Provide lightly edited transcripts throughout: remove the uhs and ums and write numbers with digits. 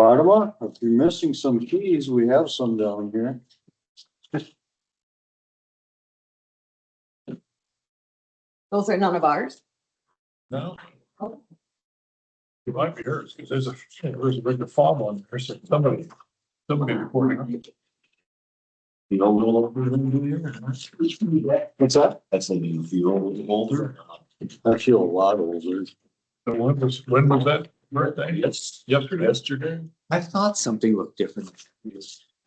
Fatima, if you're missing some keys, we have some down here. Those are none of ours. No. It might be hers, because there's a bigger fob on there, so somebody recording. The old older than you here. What's that? That's a new fuel older. I feel a lot older. So when was that birthday? Yes. Yesterday? I thought something looked different.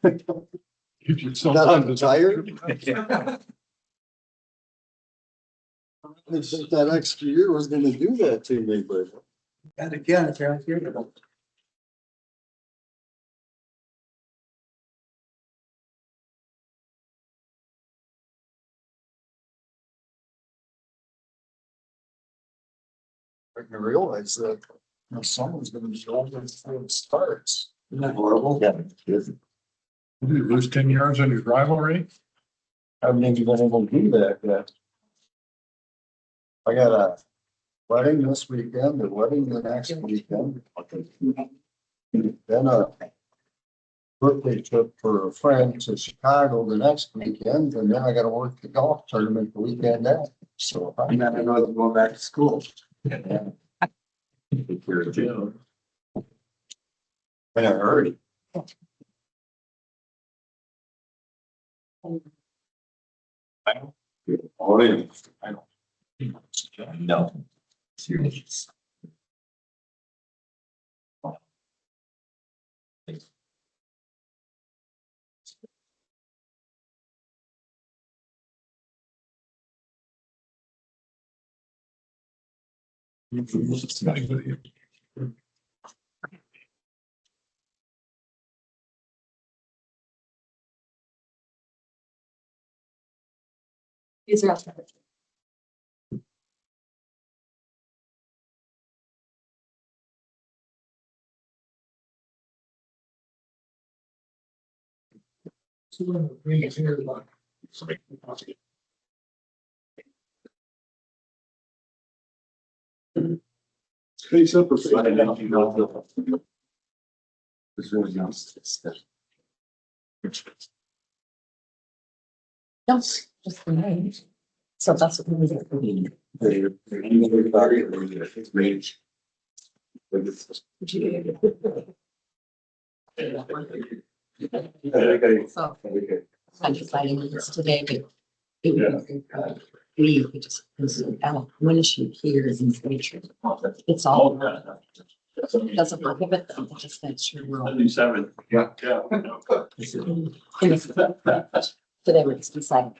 That I'm tired? I think that extra year was gonna do that to me, but. And again, it's right here. I didn't realize that my son was gonna be older before it starts. Isn't that horrible? Yeah. Did you lose 10 yards on your drive already? I haven't even been able to do that yet. I got a wedding this weekend, a wedding the next weekend. Then a birthday trip for a friend to Chicago the next weekend, and then I gotta work the golf tournament the weekend after. So I'm And then I know I'm going back to school. in a hurry. I don't. Oh, yeah. I don't. No. Serious. It's not good. These are us. Face up or It's really nice. Yes, just the name. So that's what we do. So I'm deciding this today, but it would we just Winneshiek here is in the future. It's all, it doesn't prohibit them, it just makes sure we're all. 77. Yeah. Yeah. Today we're just deciding.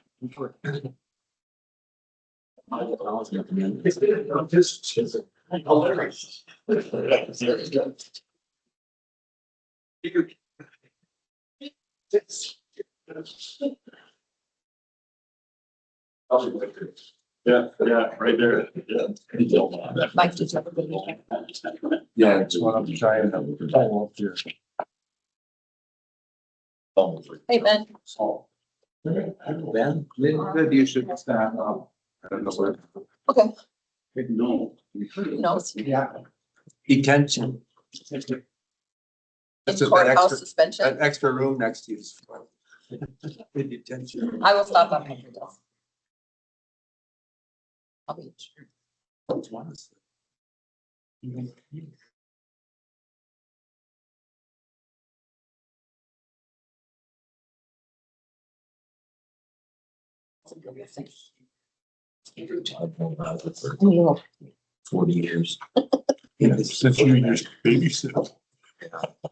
Yeah, right there. Yeah. Mike, did you have a good weekend? Yeah, it's what I'm trying to follow up here. Hey, Ben. Ben, maybe you should stand up. I don't know where. Okay. No. Who knows? Yeah. Detention. In That's a- that courthouse extra- suspension. That extra room next to you is. Good detention. I will stop on my desk. I'll be sure. Which one is Renewal. 40 years. Since you just babysit,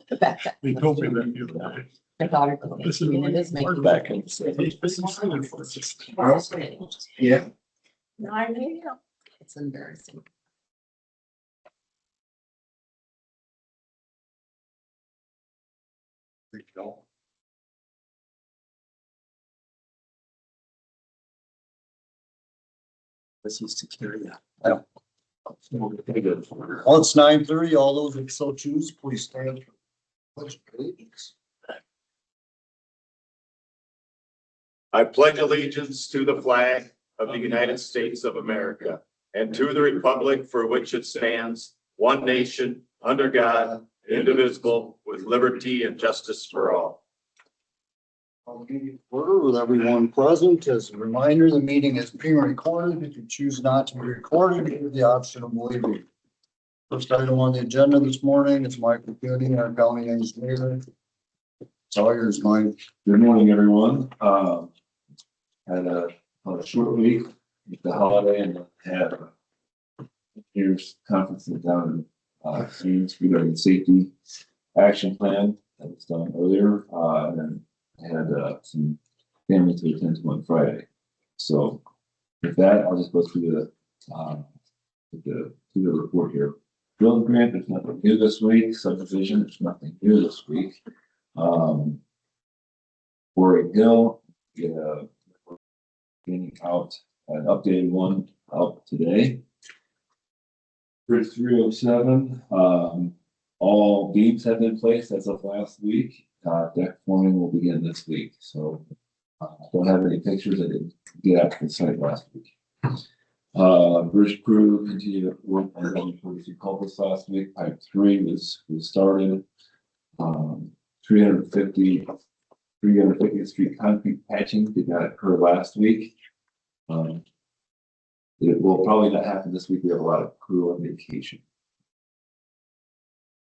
The backpack. they told me that the other day. My daughter. This is I mean, it is really making. Back in. Yeah. No, I know. It's embarrassing. This is security. Well, it's 9:30. All those that so choose, please stand. Pledge allegiance. I pledge allegiance to the flag of the United States of America and to the republic for which it stands, one nation, under God, indivisible, with liberty and justice for all. Order with everyone present. As a reminder, the meeting is being recorded. If you choose not to be recorded, you have the option of waiving. First item on the agenda this morning is Michael Kueny, our county engineer. It's all yours, Mike. Good morning, everyone. Had a short week with the holiday and had a here's conference down in Phoenix regarding safety action plan that was done earlier. And then I had some family to attend to on Friday. So with that, I'll just go through the report here. Building grant, there's nothing new this week. Subdivision, there's nothing new this week. Quarry Hill, getting out an updated one out today. Bridge 307, all beams have been placed as of last week. Deck forming will begin this week. So I don't have any pictures. I didn't get out to the site last week. Bridge crew continued to work on 143 culverts last week. Pipe 3 was started. 350th Street concrete patching did not occur last week. It will probably not happen this week. We have a lot of crew on vacation.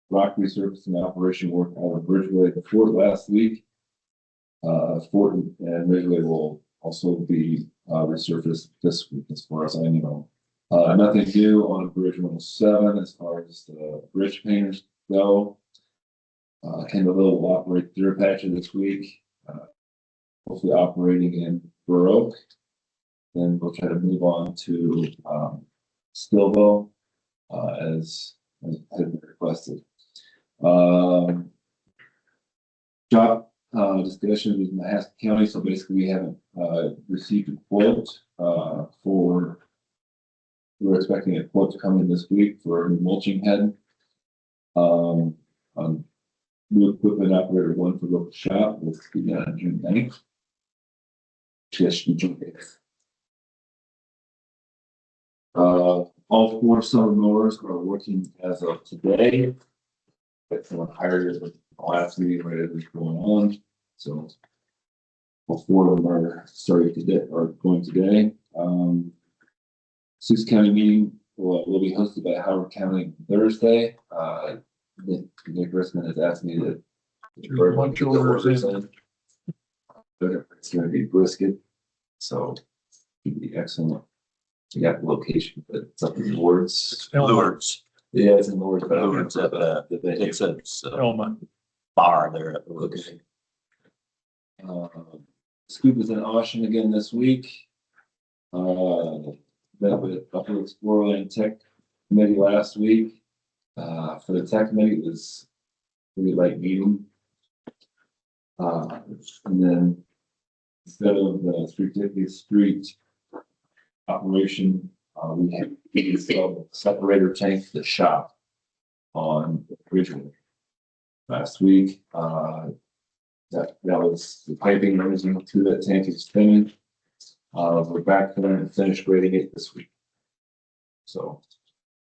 Rock resurfacing operation work out of Bridgeway to Fort last week. Fort and Ridgeway will also be resurfaced this week, as far as I know. Nothing new on Bridge 107 as far as the bridge painters go. Kendall will operate through patching this week. Hopefully operating in Baroque. Then we'll try to move on to Stillville as has been requested. Job discussion with Maaten County. So basically, we haven't received a quote for. We're expecting a quote to come in this week for a mulching head. New equipment operator 1 for local shop will be on June 9th. All 4 summer mowers are working as of today. But someone hired the last meeting right as it's going on. So all 4 of them are starting today or going today. 6 county meeting will be hosted by Howard County Thursday. Nick Risman has asked me to everyone to go orders in. It's going to be brisket, so it'd be excellent. We got the location, but it's up in Lourdes. Lourdes. Yeah, it's in Lourdes. But Lourdes at it's a Elma. bar there at Lourdes. Okay. Scoop is in Austin again this week. Met with Upper Explorer and Tech Committee last week. For the Tech Committee, it was a really light meeting. And then instead of the 350th Street operation, we had a separator tank to the shop on Bridgeway last week. That was the piping running to that tank is finished. We're back there and finished grading it this week. So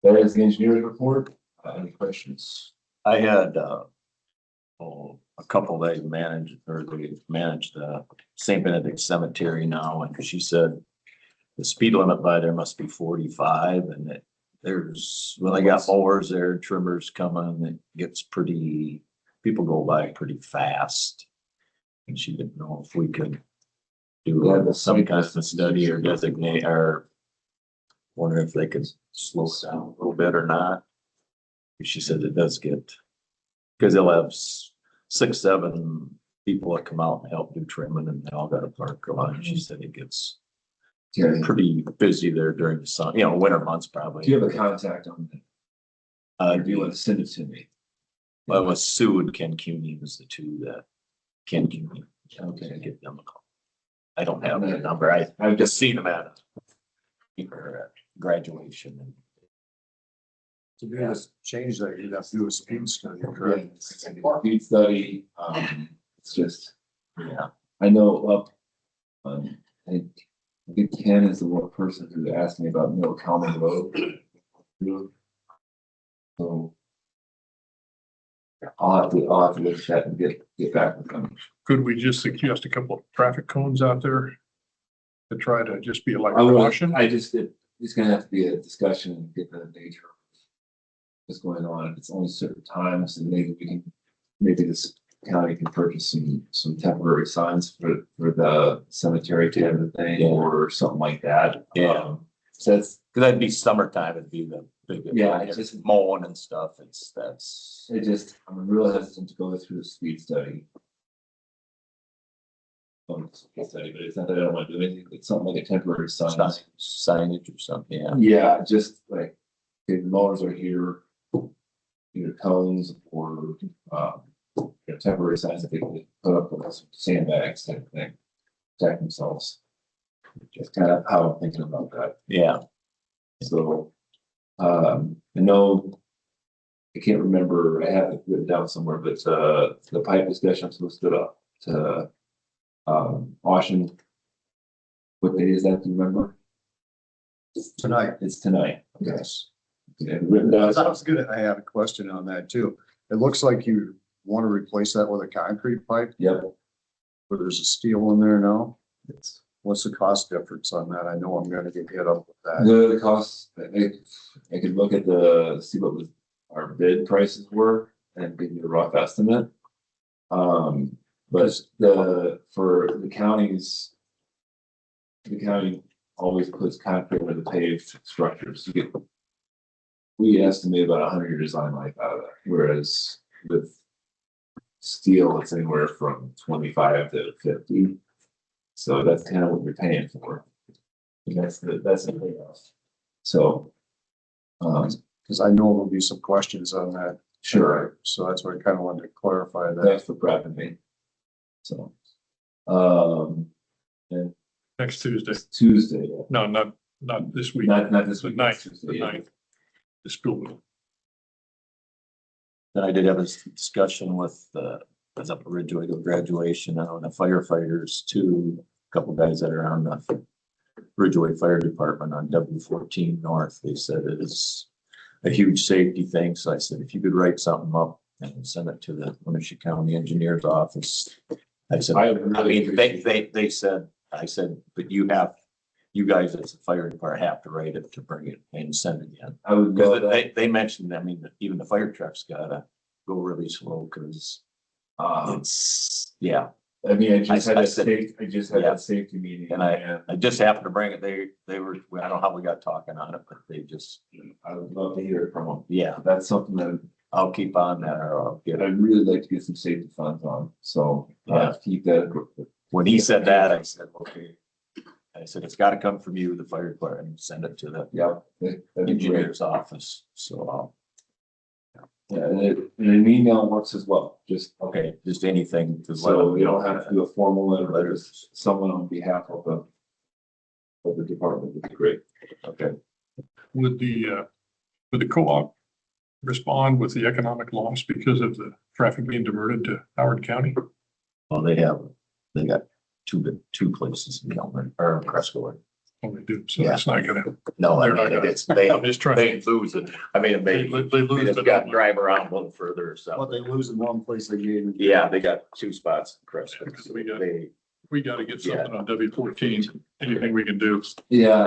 that is the engineer's report. Any questions? I had a couple they manage the St. Benedict Cemetery now, and she said the speed limit by there must be 45, and there's when they got mowers there, trimmers coming, it gets people go by pretty fast. And she didn't know if we could do some kind of a study or designate or wonder if they could slow it down a little bit or not. She said it does get, because they'll have 6, 7 people that come out and help do trimming, and they all got a park line. She said it gets pretty busy there during the sun, winter months probably. Do you have a contact on that? Do you want to send it to me? Well, it was Sue and Ken Kueny was the 2 that Ken Kueny. Okay. Give them a call. I don't have their number. I've just seen them at her graduation. To do this change that you'd have to do a speed study, correct? Speed study, it's just, Yeah. I know I think Ken is the one person who asked me about Mill County Road. So I'll have to look at that and get back with them. Could we just suggest a couple of traffic cones out there to try to just be like a I would, caution? it's gonna have to be a discussion and get the nature of what's going on. If it's only certain times, and maybe this county can purchase some temporary signs for the cemetery type of thing, Yeah. or something like that. Yeah. So that's, Cause that'd be summertime, it'd be the big. Yeah, it's just- mowing and stuff, I'm real hesitant to go through the speed study. Speed study, but it's not that I don't want to do anything, it's something like a temporary sign. Signage or something, yeah. Yeah, just like, okay, the mowers are here, either cones or, temporary signs that they can put up with some sandbags type of thing, protect themselves. Just kind of how I'm thinking about that. Yeah, So, I know, I can't remember, I have it written down somewhere, but, the pipe discussion I'm supposed to go up to, Washington. What day is that, do you remember? Tonight. It's tonight. Yes. Okay, written down. I had a question on that too. It looks like you want to replace that with a concrete pipe, Yep. but there's a steel in there now. It's What's the cost difference on that? I know I'm gonna get hit up with that. the cost, I could look at see what our bid prices were and give you a rough estimate. But for the counties, the county always puts concrete with the paved structures. We estimate about 100 year design life out of that, whereas with steel, it's anywhere from 25 to 50. So that's kind of what you're paying for. And that's the payoff. So, Cause I know there'll be some questions on that. sure, So that's why I kind of wanted to clarify that. thanks for prepping me. So, and Next Tuesday. it's Tuesday, No, not this week. not this The week. ninth, Tuesday, the yeah. ninth. The school. then I did have a discussion with, I was up at Ridgeway to graduation, and the firefighters too, a couple guys that are on the Ridgeway Fire Department on W14 North. They said it is a huge safety thing, so I said, if you could write something up and send it to the Winneshiek County Engineer's office. I said, I I really mean, they said, I said, but you guys as a fire department have to write it to bring it and send it in. I would go Because that, they mentioned, I mean, that even the fire trucks gotta go really slow, cause it's, yeah. I mean, I just had I a said- that safety meeting. And I just happened to bring it, they were, I don't know how we got talking on it, but they just, I would love to hear it from them. yeah, That's something that I'll keep on that, or I'll get it. I'd really like to get some safety funds on, so, Yeah. keep that. When he said that, I said, okay. I said, it's gotta come from you, the fire department, and send it to the Yeah. That'd be great. engineer's office, so, Yeah, and an email works as well, just, okay, just anything to. so we don't have to do a formal letter, but it's someone on behalf of the department would be great. Okay, Would the co-op respond with the economic loss because of the traffic being diverted to Howard County? well, they got two places in Elmer, or Cresco. Oh, they do, so Yeah. that's not gonna, No, I They're not mean, gonna- it's, they I'm just trying, they lose it. I mean, they they lose, just but got to drive around a little further or What something. they lose in one place, they gain. Yeah, they got two spots in Cresco. Because we got- They, we gotta get something on W14, anything we can do. Yeah,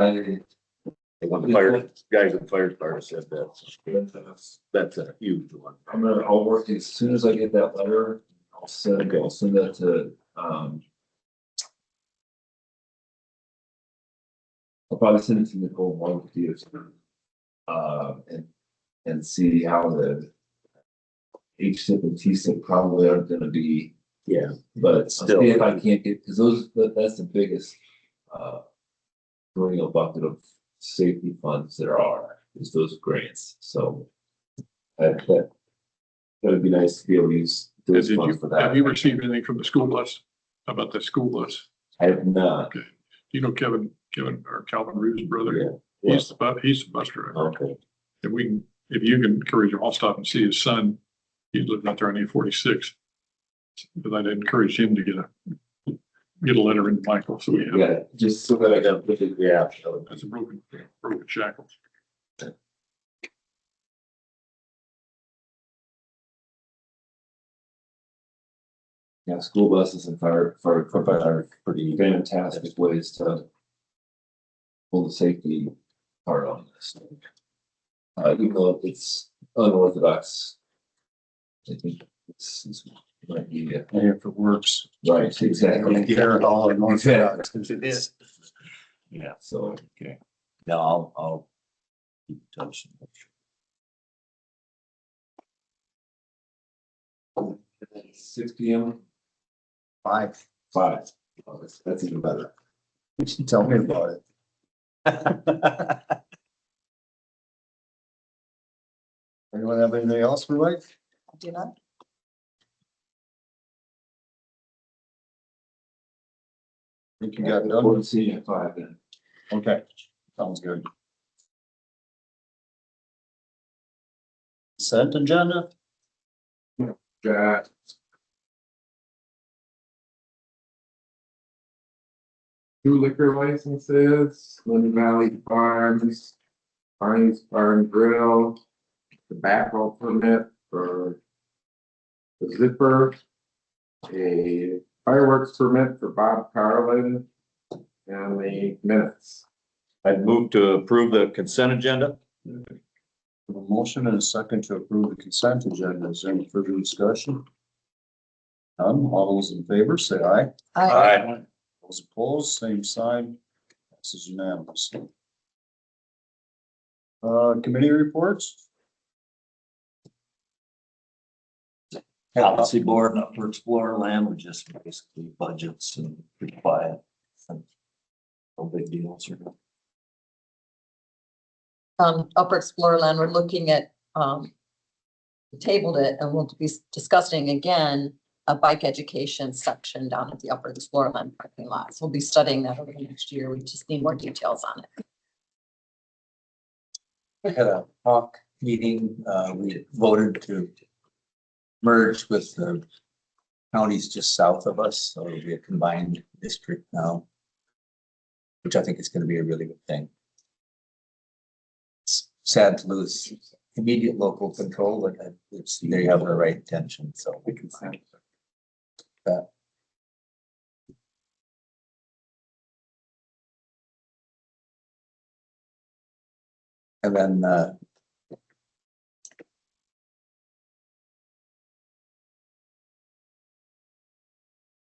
when the fire, guys in the fire department said that's a huge one. I'll work as soon as I get that letter, I'll send that to, I'll probably send it to Nicole one with you. And see how the HSIP and TSIP probably aren't gonna be, Yeah, but I'll Still. see if I can't get, because that's the biggest, perennial bucket of safety funds there are, is those grants, so. That would be nice to be able to use those funds for that. Have you received anything from the school bus, about the school bus? I have not. Do you know Kevin or Calvin Rue's brother? Yeah. He's the bus driver. okay, If you can encourage him, I'll stop and see his son. He's living out there on 846. But I'd encourage him to get a letter in Michael, so we have, Yeah, just so that I can look at, yeah. that's a broken shackle. Yeah, school buses and fire equipment are pretty fantastic ways to pull the safety part on this. Even though it's unorthodox, I think it's right, yeah. Hey, if it works. Right, exactly. Care how unorthodox It is. Yeah, So, okay. No, I'll keep in touch. 6 p.m. 5. 5. Oh, that's even better. You should tell me about it. Anyone have anything else for Mike? I do not. Think you got it done? We'll see you at 5 then. Okay, sounds good. Consent agenda? Got two liquor licenses, Lynn Valley Farms, Barney's Bar and Grill, tobacco permit for the Zipper, a fireworks permit for Bob Carlin, and the minutes. I'd move to approve the consent agenda. A motion and a second to approve the consent agenda. Is there any further discussion? None. All those in favor, say aye. Aye. Those opposed, same sign. Passes unanimously. Committee reports? Policy board and Upper Explorer land were just basically budgets and pretty quiet. No big deals or. Upper Explorer land, we're looking at, tabled it and we'll be discussing again a bike education section down at the Upper Explorer land parking lot. So we'll be studying that over the next year. We just need more details on it. We had a talk meeting, we voted to merge with the counties just south of us, so it'll be a combined district now, which I think is gonna be a really good thing. It's sad to lose immediate local control, but it's, they have the right intention, so we can find that. And then,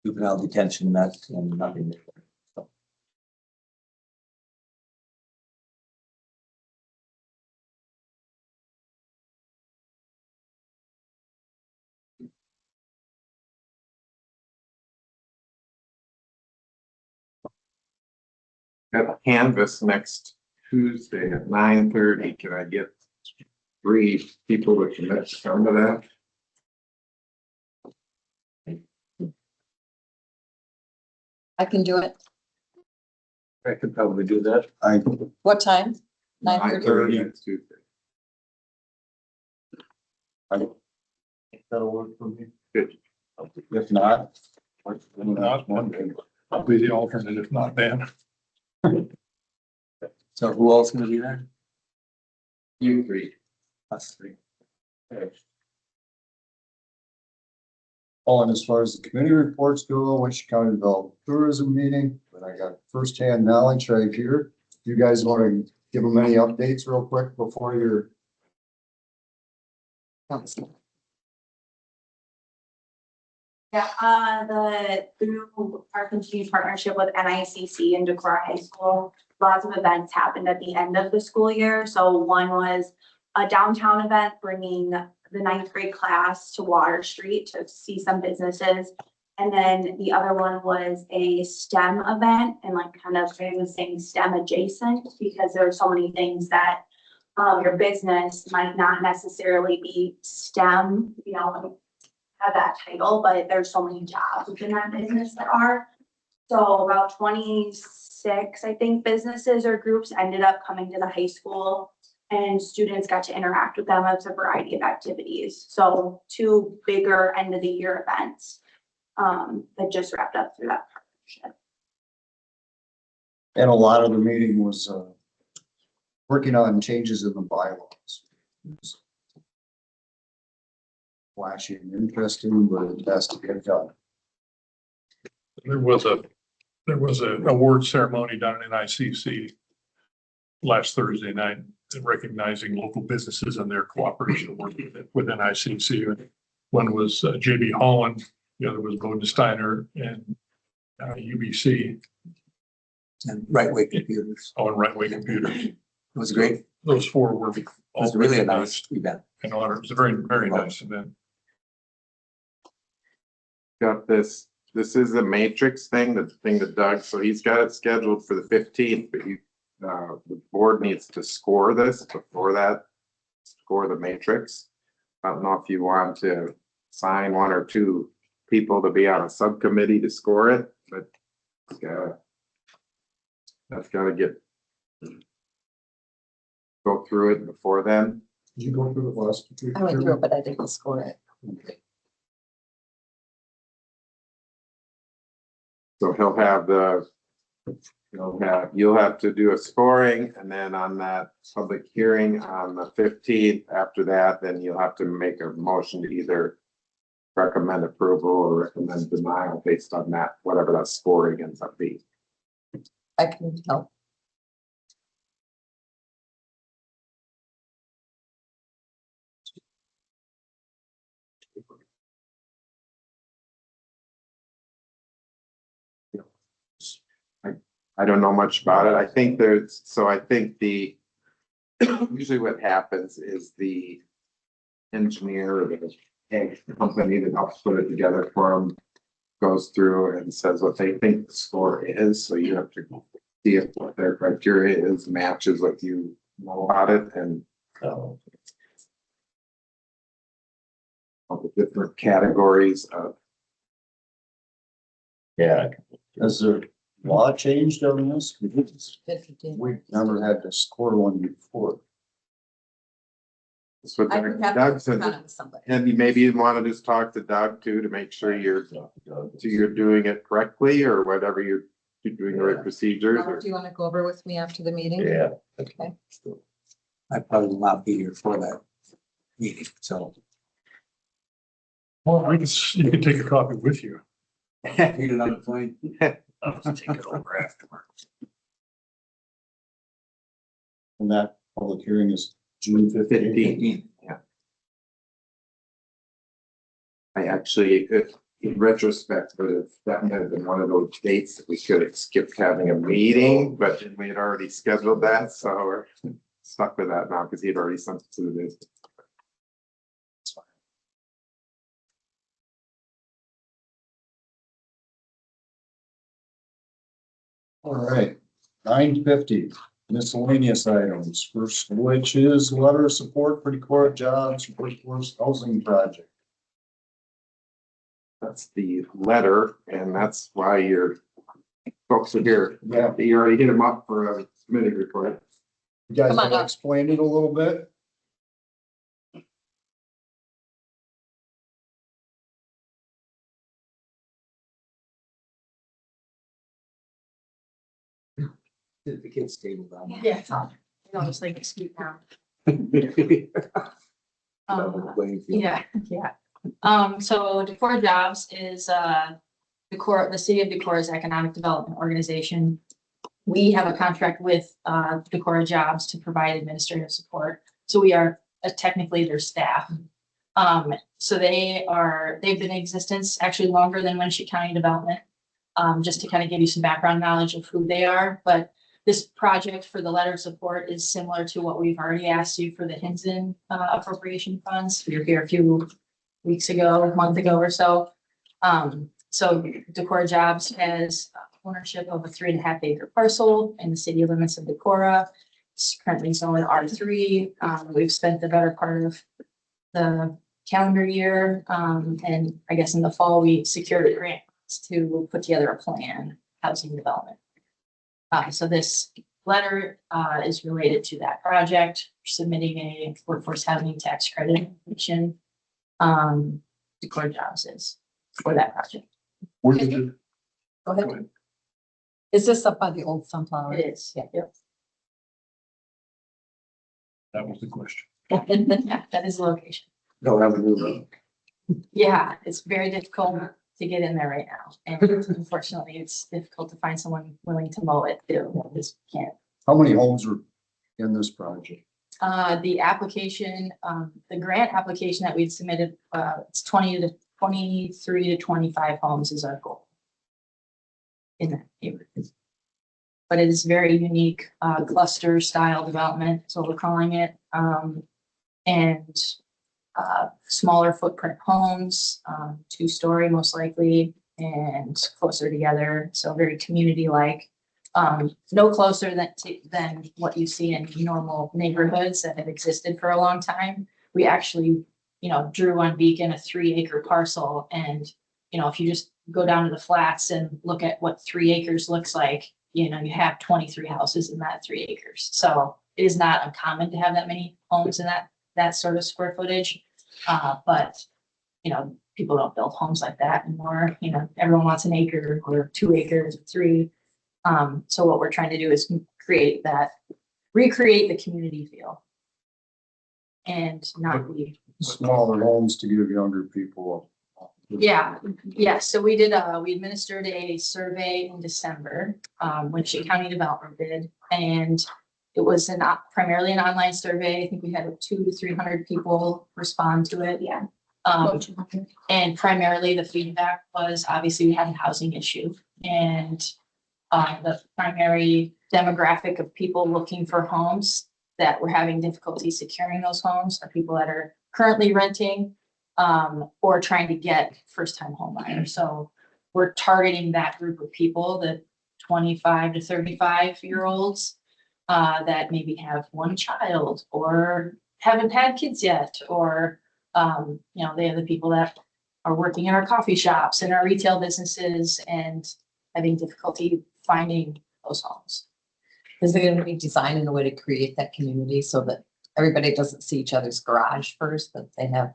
juvenile detention, that and nothing. So, Got a canvas next Tuesday at 9:30. Can I get 3 people to commit to come to that? I can do it. I could probably do that. What time? 9:30. 9:30 next Tuesday. That'll work for me. Good. If not. I'll be the alternate if not Dan. so who else gonna be there? You 3. Us 3. Oh, and as far as the committee reports go, Winneshiek County Development Tourism meeting, but I got firsthand knowledge right here. You guys want to give them any updates real quick before your Yeah, through our continued partnership with NICC and Decorah High School, lots of events happened at the end of the school year. So one was a downtown event bringing the 9th grade class to Water Street to see some businesses. And then the other one was a STEM event, and like kind of I was saying STEM adjacent, because there are so many things that your business might not necessarily be STEM, you know, have that title, but there's so many jobs within that business that are. So about 26, I think, businesses or groups ended up coming to the high school, and students got to interact with them as a variety of activities. So 2 bigger end of the year events that just wrapped up through that partnership. and a lot of the meeting was working on changes in the bylaws. Flashy and interesting, but it has to get done. There was a award ceremony down in ICC last Thursday night, recognizing local businesses and their cooperation within ICC. And one was JB Holland, the other was Bodensteiner and UBC And right way computers. on Right Way Computers. It was great. Those four were It all was really a recognized nice event. and honored. It was a very, very nice event. Got this, this is a matrix thing, the thing that Doug, so he's got it scheduled for the 15th, but the board needs to score this before that. Score the matrix. I don't know if you want to sign one or two people to be on a subcommittee to score it, but that's gotta get go through it before then. Did you go through the last? I went through it, but I didn't score it. So you'll have to do a scoring, and then on that public hearing on the 15th, after that, then you'll have to make a motion to either recommend approval or recommend denial based on that, whatever that scoring ends up being. I can help. I don't know much about it. I think usually what happens is the engineer or the company that helps put it together for them goes through and says what they think the score is. So you have to see if what their criteria is matches what you know about it and all the different categories of. Yeah, Has the law changed on this? We've never had to score one before. That's what I would have Doug to said. run it with somebody. And maybe you want to just talk to Doug too, to make sure you're doing it correctly or whatever you're doing the right procedures. Robert, do you want to go over with me after the meeting? yeah. Okay. I probably will not be here for that meeting, so. Well, you can take a copy with you. Read it on the plane. I'll take it over afterwards. And that public hearing is June 15th. 15, yeah. I actually, in retrospect, would have definitely been one of those dates that we could have skipped having a meeting, but then we had already scheduled that, so we're stuck with that now because he had already sent it to the news. All right, 9:50 miscellaneous items. First, which is letter of support for Decorah Jobs Workforce Housing Project. That's the letter, and that's why your folks are here. Yeah, You already hit them up for a committee report. you guys Come on want to up. explain it a little bit? The kids stable down. Yeah, you know, just like speak now. Yeah. So Decorah Jobs is the city of Decorah's economic development organization. We have a contract with Decorah Jobs to provide administrative support. So we are technically their staff. So they've been in existence actually longer than Winneshiek County Development. Just to kind of give you some background knowledge of who they are, but this project for the letter of support is similar to what we've already asked you for the Hinton appropriation funds. We were here a few weeks ago, a month ago or so. So Decorah Jobs has ownership of a 3.5 acre parcel in the city limits of Decorah. It's currently zoned R3. We've spent the better part of the calendar year. And I guess in the fall, we secured a grant to put together a plan, housing development. So this letter is related to that project, submitting a workforce housing tax credit application. Decorah Jobs is for that project. Where did you? Go ahead. Is this up by the old sunflower? It is, yeah. That was the question. Yeah, that is the location. Don't have a new road. Yeah, it's very difficult. to get in there right now. And unfortunately, it's difficult to find someone willing to mow it too. Just can't. How many homes are in this project? The application, the grant application that we'd submitted, it's 23 to 25 homes is our goal. In that neighborhood. But it is very unique, cluster style development, is what we're calling it. And smaller footprint homes, 2-story most likely, and closer together. So very community-like. No closer than what you see in normal neighborhoods that have existed for a long time. We actually, drew on Beacon a 3-acre parcel, and if you just go down to the flats and look at what 3 acres looks like, you have 23 houses in that 3 acres. So it is not uncommon to have that many homes in that sort of square footage. But people don't build homes like that anymore. Everyone wants an acre or 2 acres, 3. So what we're trying to do is recreate the community feel. And not be. Smaller homes to give younger people. Yeah. So we administered a survey in December, Winneshiek County Development did, and it was primarily an online survey. I think we had 200 to 300 people respond to it. Yeah. And primarily the feedback was obviously we had a housing issue, and the primary demographic of people looking for homes that were having difficulty securing those homes are people that are currently renting or trying to get first-time home buyers. So we're targeting that group of people, the 25 to 35-year-olds that maybe have one child or haven't had kids yet, or they are the people that are working in our coffee shops and our retail businesses and having difficulty finding those homes. Is it going to be designed in a way to create that community so that everybody doesn't see each other's garage first, but they have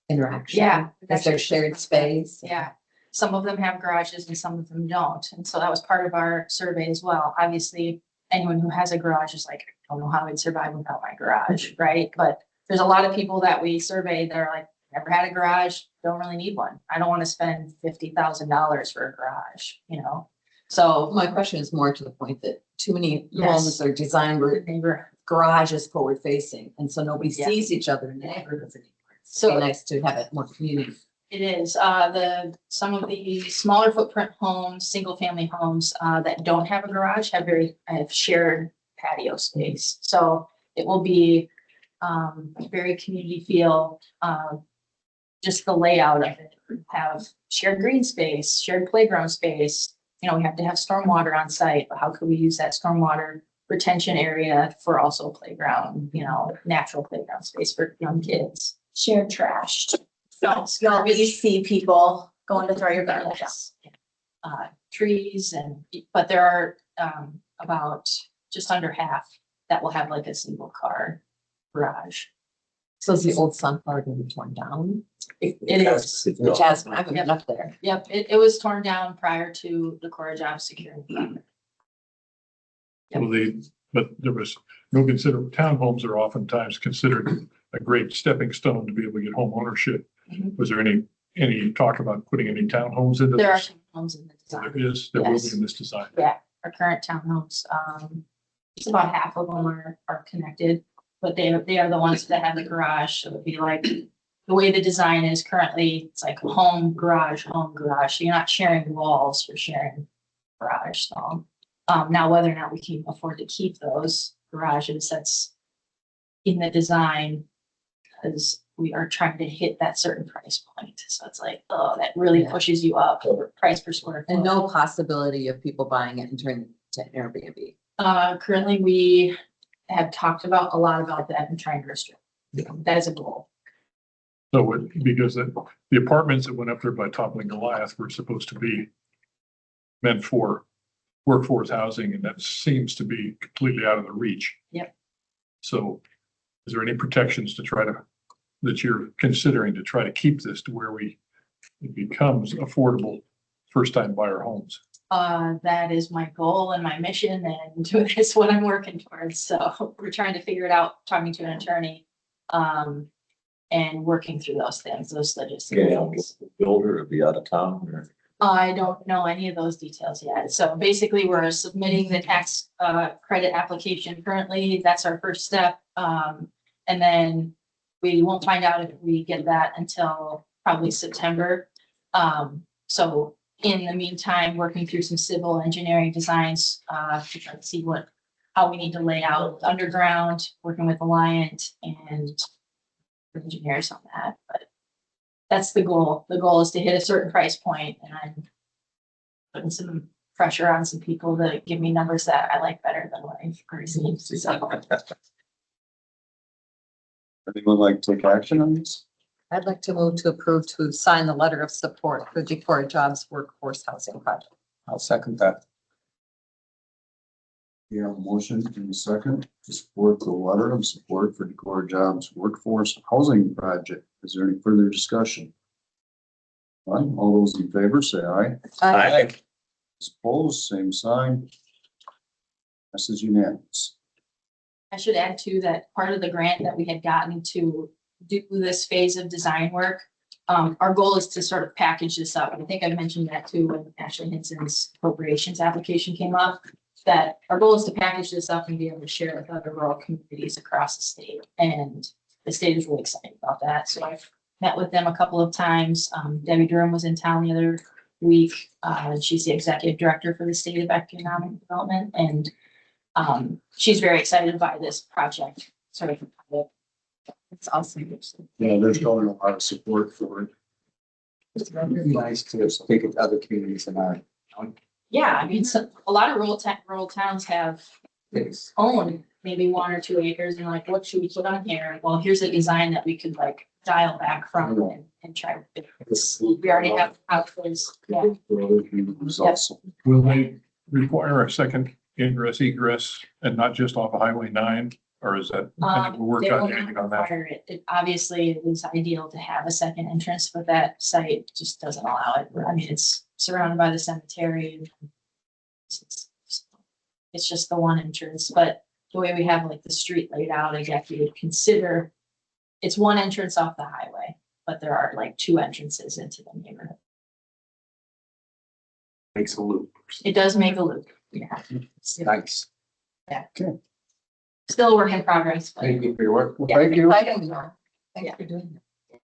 interaction? Yeah. Is there shared space? Yeah. Some of them have garages and some of them don't. And so that was part of our survey as well. Obviously, anyone who has a garage is like, I don't know how I'd survive without my garage, right? But there's a lot of people that we surveyed that are like, never had a garage, don't really need one. I don't want to spend $50,000 for a garage, So My question is more to the point that too many Yes. homes are designed where neighbor. garage is forward facing, and so nobody Yeah. sees each other in the neighborhoods anymore. So It'd be nice to have it more community. it is, some of the smaller footprint homes, single family homes, that don't have a garage have shared patio space. So it will be, very community feel, just the layout of it, have shared green space, shared playground space. We have to have stormwater on site, but how could we use that stormwater retention area for also playground, natural playground space for young kids. Shared trash. So You'll really see people going to throw your garbage out. trees but there are, about just under half that will have like a single car garage. So is the old sunflower going to be torn down? It is. Which has been, I haven't been up there. Yep, it was torn down prior to the Decorah job security. Yep. But there was no townhomes are oftentimes considered a great stepping stone to be able to get home ownership. Mhm. Was there any talk about putting any townhomes into There are this? homes in the design. There will be Yes. in this design. Yeah, our current townhomes, it's about half of them are connected, but they are the ones that have the garage. So it'd be like, the way the design is currently, it's like home, garage. So you're not sharing walls, you're sharing garage. So, now whether or not we can afford to keep those garages, that's in the design, because we are trying to hit that certain price point. So it's like, oh, that really Yeah. pushes you up price per square foot. And no possibility of people buying it and turning it to Airbnb. Currently, we have talked a lot about that and trying to restrict. That is a goal. So because the apartments that went up there by Toppling Goliath were supposed to be meant for workforce housing, and that seems to be completely out of the reach. Yep. So is there any protections that you're considering to try to keep this to where it becomes affordable first-time buyer homes? That is my goal and my mission, and it's what I'm working towards. So we're trying to figure it out, talking to an attorney. and working through those things, those logistics. Yeah, things. builder would be out of town or. I don't know any of those details yet. So basically, we're submitting the tax credit application currently. That's our first step. And then we won't find out if we get that until probably September. So in the meantime, working through some civil engineering designs to try to see how we need to lay out underground, working with Alliant and engineers on that. But that's the goal. The goal is to hit a certain price point, and I'm putting some pressure on some people to give me numbers that I like better than what I've received. So Anyone like to take action on this? I'd like to move to approve to sign the letter of support for the Decorah Jobs Workforce Housing Project. I'll second that. We have a motion in a second to support the letter of support for Decorah Jobs Workforce Housing Project. Is there any further discussion? Aye. All those in favor say aye. Aye. Opposed, same sign. This is unanimous. I should add too that part of the grant that we had gotten to do this phase of design work, our goal is to sort of package this up. And I think I mentioned that too when Ashley Hinson's appropriations application came up, that our goal is to package this up and be able to share it with other rural communities across the state. And the state is really excited about that. So I've met with them a couple of times. Debbie Durham was in town the other week. She's the executive director for the State of Economic Development. And she's very excited by this project. Sort of, It's awesome. Yeah, there's going a lot of support for it. It's nice to take it to other communities in our yeah, I mean, so a lot of rural towns have place. own maybe 1 or 2 acres and like, what should we put on here? Well, here's a design that we could like dial back from and try. We already have houses. Yeah. Also. Will they require a second ingress egress and not just off of Highway 9? Or is that, we'll work They on will anything not on that? require it. Obviously, it was ideal to have a second entrance, but that site just doesn't allow it. I mean, it's surrounded by the cemetery. It's just the one entrance, but the way we have like the street laid out, I guess you would consider it's one entrance off the highway, but there are like 2 entrances into the neighborhood. Makes a loop. It does make a loop. Yeah. Nice. Still a work in progress. But Thank you for your work. Well, thank you. Thanks for doing that.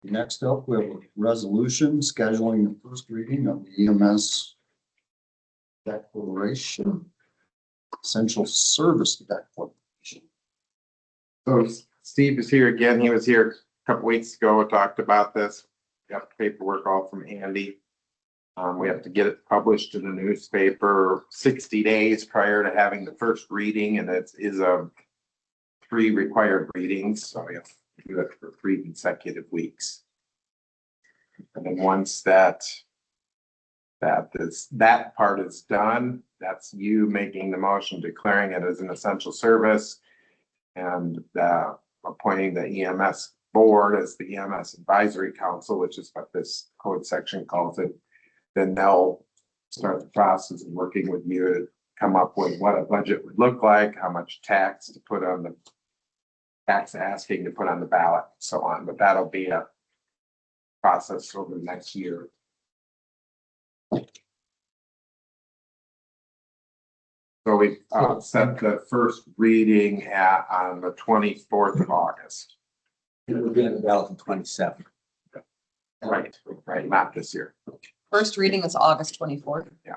Next up, we have a resolution scheduling the first reading of the EMS Declaration, Essential Service Declaration. So Steve is here again. He was here a couple weeks ago, talked about this. Got the paperwork all from Andy. We have to get it published in the newspaper 60 days prior to having the first reading, and it is a 3 required readings, so we have to do it for 3 consecutive weeks. And then once that part is done, that's you making the motion declaring it as an essential service and appointing the EMS board as the EMS Advisory Council, which is what this code section calls it. Then they'll start the process of working with you to come up with what a budget would look like, how much tax to put on the tax asking to put on the ballot, and so on. But that'll be a process over the next year. So we set the first reading on the 24th of August. It will be on the ballot in 27. Right, not this year. First reading is August 24th. Yeah.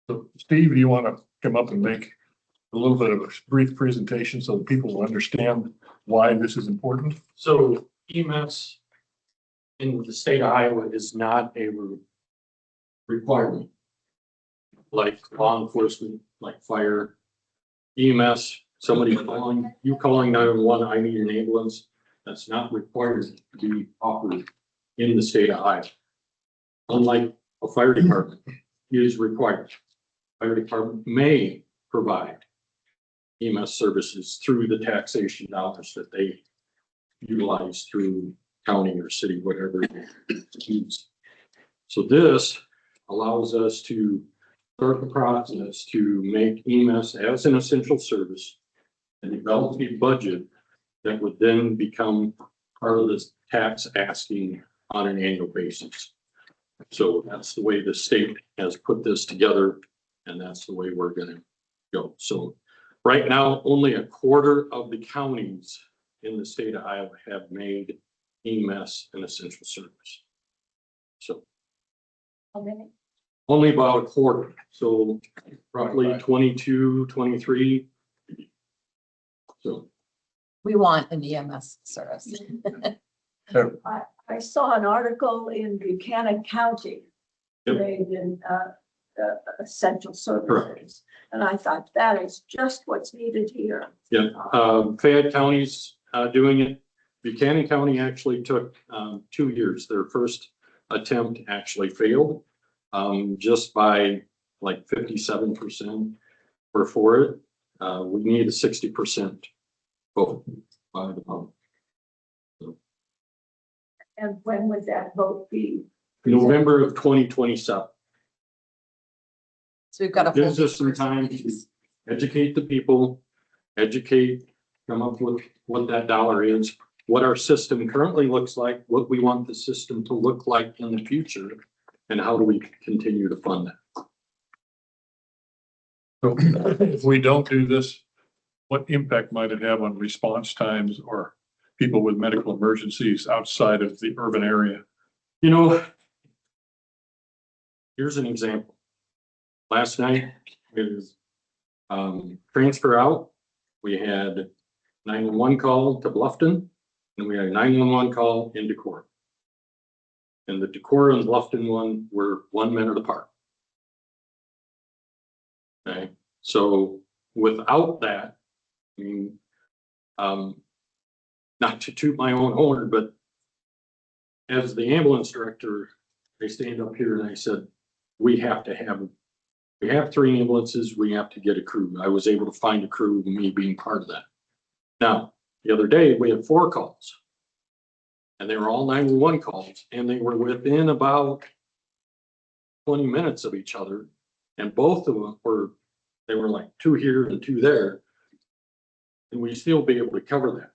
So Steve, do you want to come up and make a little bit of a brief presentation so that people will understand why this is important? So EMS in the state of Iowa is not a requirement. Like law enforcement, like fire, EMS, somebody calling 911, I need an ambulance. That's not required to be offered in the state of Iowa. Unlike a fire department is required. Fire department may provide EMS services through the taxation dollars that they utilize through county or city, whatever it is. So this allows us to start the process to make EMS as an essential service and develop a budget that would then become part of this tax asking on an annual basis. So that's the way the state has put this together, and that's the way we're gonna go. So right now, only a quarter of the counties in the state of Iowa have made EMS an essential service. So only about a quarter, so roughly 22, 23. So We want an EMS service. I saw an article in Buchanan County Yep. made in Essential Services. And I thought that is just what's needed here. yeah, Fayette County's doing it. Buchanan County actually took 2 years. Their first attempt actually failed just by like 57% were for it. We need a 60% vote by the public. And when would that vote be? November of 2027. So we've got a. full Gives us some first time to readings. educate the people, come up with what that dollar is, what our system currently looks like, what we want the system to look like in the future, and how do we continue to fund that. So if we don't do this, what impact might it have on response times or people with medical emergencies outside of the urban area? You know, here's an example. Last night, it was transfer out. We had 911 call to Bluffton, and we had a 911 call in Decorah. And the Decorah and Bluffton one were 1 minute apart. Okay, so without that, I mean, not to toot my own horn, but as the ambulance director, I stand up here and I said, we have 3 ambulances, we have to get a crew. I was able to find a crew, me being part of that. Now, the other day, we had 4 calls. And they were all 911 calls, and they were within about 20 minutes of each other. And both of them they were like 2 here and 2 there. And we still be able to cover that.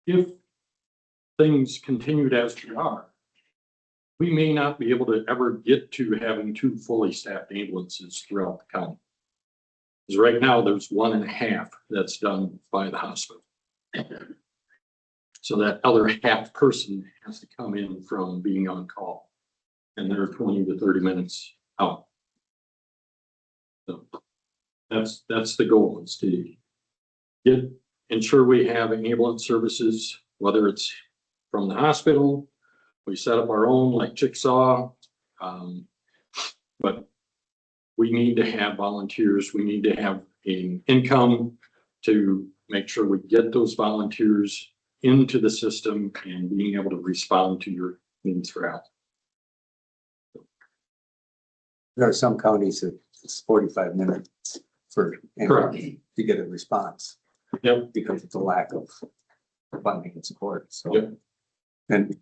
If things continued as they are, we may not be able to ever get to having 2 fully staffed ambulances throughout the county. Because right now there's 1.5 that's done by the hospital. So that other half person has to come in from being on call, and they're 20 to 30 minutes out. So that's the goal, is to ensure we have ambulance services, whether it's from the hospital. We set up our own like Chickasaw, but we need to have volunteers. We need to have an income to make sure we get those volunteers into the system and being able to respond to your needs throughout. There are some counties that it's 45 minutes for anybody to get a response. Yep. Because of the lack of funding and support. So, Yep. And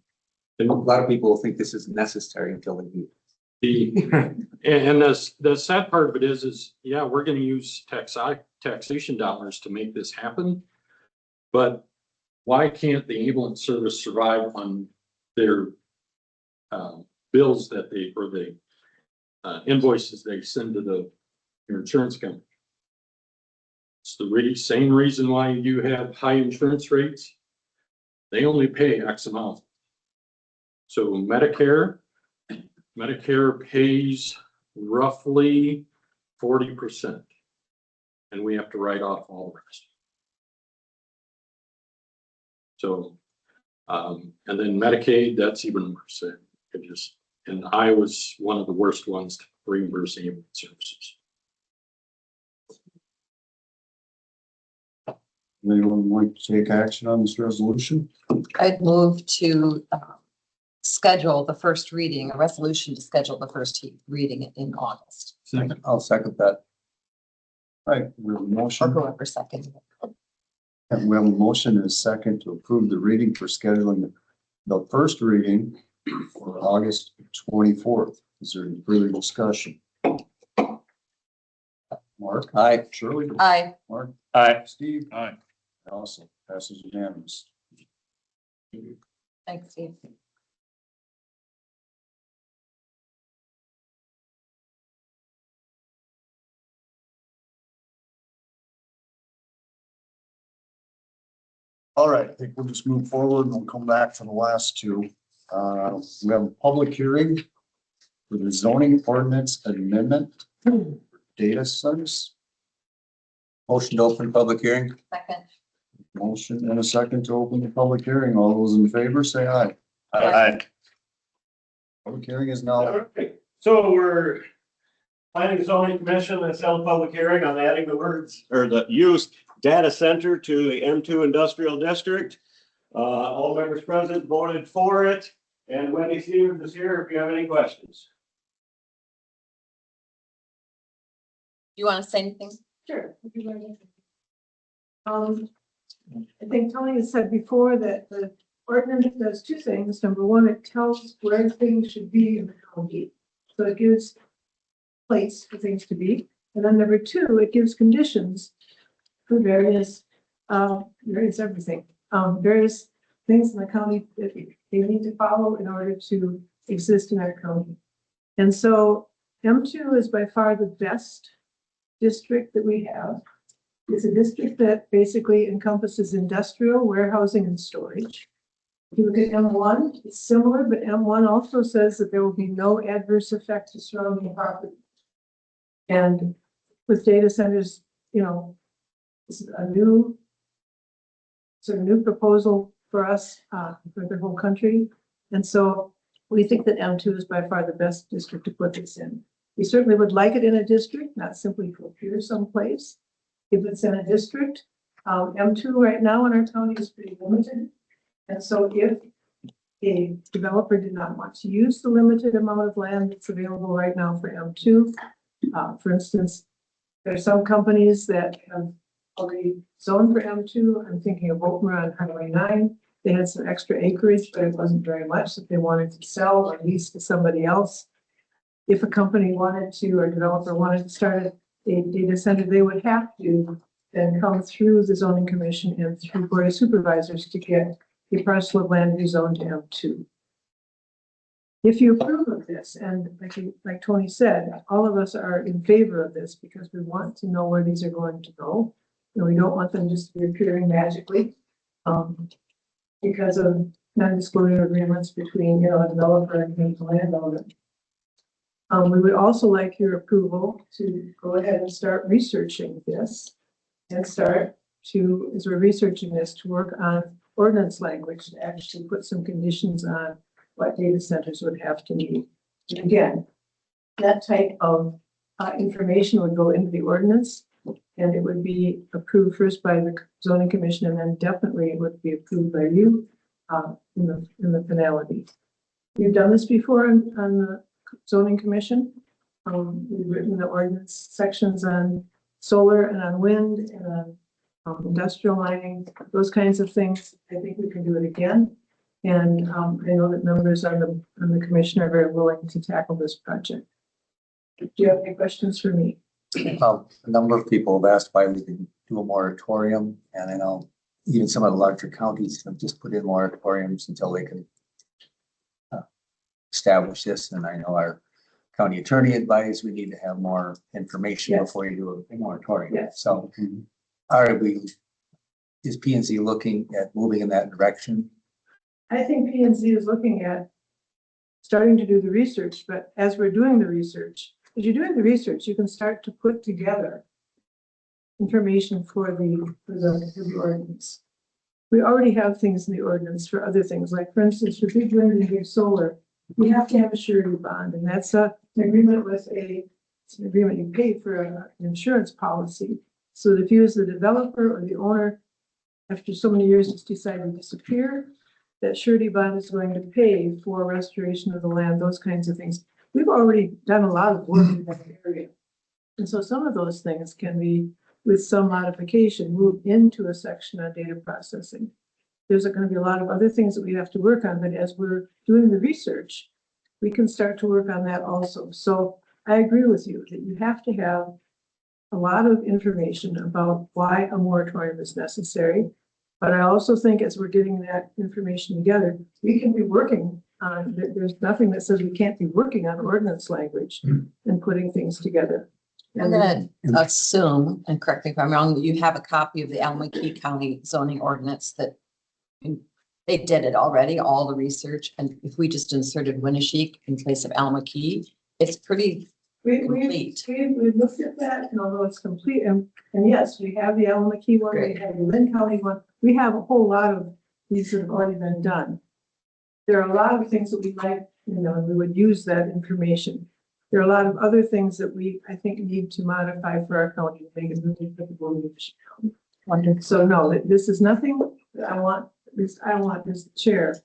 a lot of people think this is necessary until they do. And the sad part of it is yeah, we're going to use taxation dollars to make this happen, but why can't the ambulance service survive on their bills that or the invoices they send to your insurance company? It's the same reason why you have high insurance rates. They only pay X amount. So Medicare pays roughly 40%, and we have to write off all the rest. So, and then Medicaid, that's even worse. And Iowa's one of the worst ones to reimburse ambulance services. Anyone want to take action on this resolution? I'd move to schedule the first reading, a resolution to schedule the first reading in August. I'll second that. All right, we have a Or motion. whoever seconded it. And we have a motion and a second to approve the reading for scheduling the first reading for August 24th. Is there any further discussion? Mark? Aye. Shirley? Aye. Mark? Aye. Steve? Aye. Awesome. Passes unanimous. Thanks, Steve. All right, I think we'll just move forward and we'll come back to the last two. We have a public hearing for the zoning ordinance amendment, data centers. Motion to open public hearing? Second. Motion and a second to open the public hearing. All those in favor, say aye. Aye. Public hearing is now. Okay, so we're planning and zoning commission that's held public hearing on adding the words or the use data center to the M2 industrial district. All members present voted for it, and Wendy Stevens is here if you have any questions. You want to say anything? Sure. I think Tony has said before that the ordinance does two things. Number one, it tells where things should be in the county. So it gives place for things to be. And then number two, it gives conditions for various everything. Various things in the county that they need to follow in order to exist in our county. And so M2 is by far the best district that we have. It's a district that basically encompasses industrial, warehousing, and storage. If you look at M1, it's similar, but M1 also says that there will be no adverse effect to surrounding property. And with data centers, you know, this is a new proposal for us, for the whole country. And so we think that M2 is by far the best district to put this in. We certainly would like it in a district, not simply to appear someplace. If it's in a district, M2 right now in our county is pretty limited. And so if a developer did not want to use the limited amount of land that's available right now for M2, for instance, there are some companies that have already zoned for M2. I'm thinking of Oakmont on Highway 9. They had some extra acreage, but it wasn't very much that they wanted to sell or lease to somebody else. If a company wanted to, or a developer wanted to start a data center, they would have to then come through the zoning commission and through board of supervisors to get a parcel of land rezoned to M2. If you approve of this, and like Tony said, all of us are in favor of this because we want to know where these are going to go. And we don't want them just to be appearing magically because of non-disclosure agreements between, a developer and the landowner. We would also like your approval to go ahead and start researching this and start to, as we're researching this, to work on ordinance language to actually put some conditions on what data centers would have to need. And again, that type of information would go into the ordinance and it would be approved first by the zoning commission and then definitely it would be approved by you in the finality. You've done this before on the zoning commission. We've written the ordinance sections on solar and on wind and on industrial mining, those kinds of things. I think we can do it again. And I know that members on the commission are very willing to tackle this project. Do you have any questions for me? A number of people have asked why we can do a moratorium, and I know even some of the larger counties have just put in moratoriums until they can establish this. And I know our county attorney advised we need to have more information before you do a moratorium. Yes. So is P&Z looking at moving in that direction? I think P&Z is looking at starting to do the research, but as we're doing the research, as you're doing the research, you can start to put together information for the ordinance. We already have things in the ordinance for other things, like for instance, for big wind and big solar, we have to have a surety bond, and that's an agreement with it's an agreement you pay for an insurance policy. So that if you as the developer or the owner, after so many years, just decide to disappear, that surety bond is going to pay for restoration of the land, those kinds of things. We've already done a lot of work in that area. And so some of those things can be, with some modification, moved into a section on data processing. There's going to be a lot of other things that we have to work on, but as we're doing the research, we can start to work on that also. So I agree with you that you have to have a lot of information about why a moratorium is necessary. But I also think as we're getting that information together, we can be working on, there's nothing that says we can't be working on ordinance language and putting things together. I'm gonna assume, and correct me if I'm wrong, that you have a copy of the Almaquee County zoning ordinance that they did it already, all the research, and if we just inserted Winneshiek in place of Almaquee, it's pretty complete. We looked at that, and although it's complete, and yes, we have the Almaquee one, we Great. have the Lynn County one, we have a whole lot of these that have already been done. There are a lot of things that we might, and we would use that information. There are a lot of other things that we, I think, need to modify for our county to make it really applicable to Winneshiek County. Wonderful. So no, this is nothing that I want this chair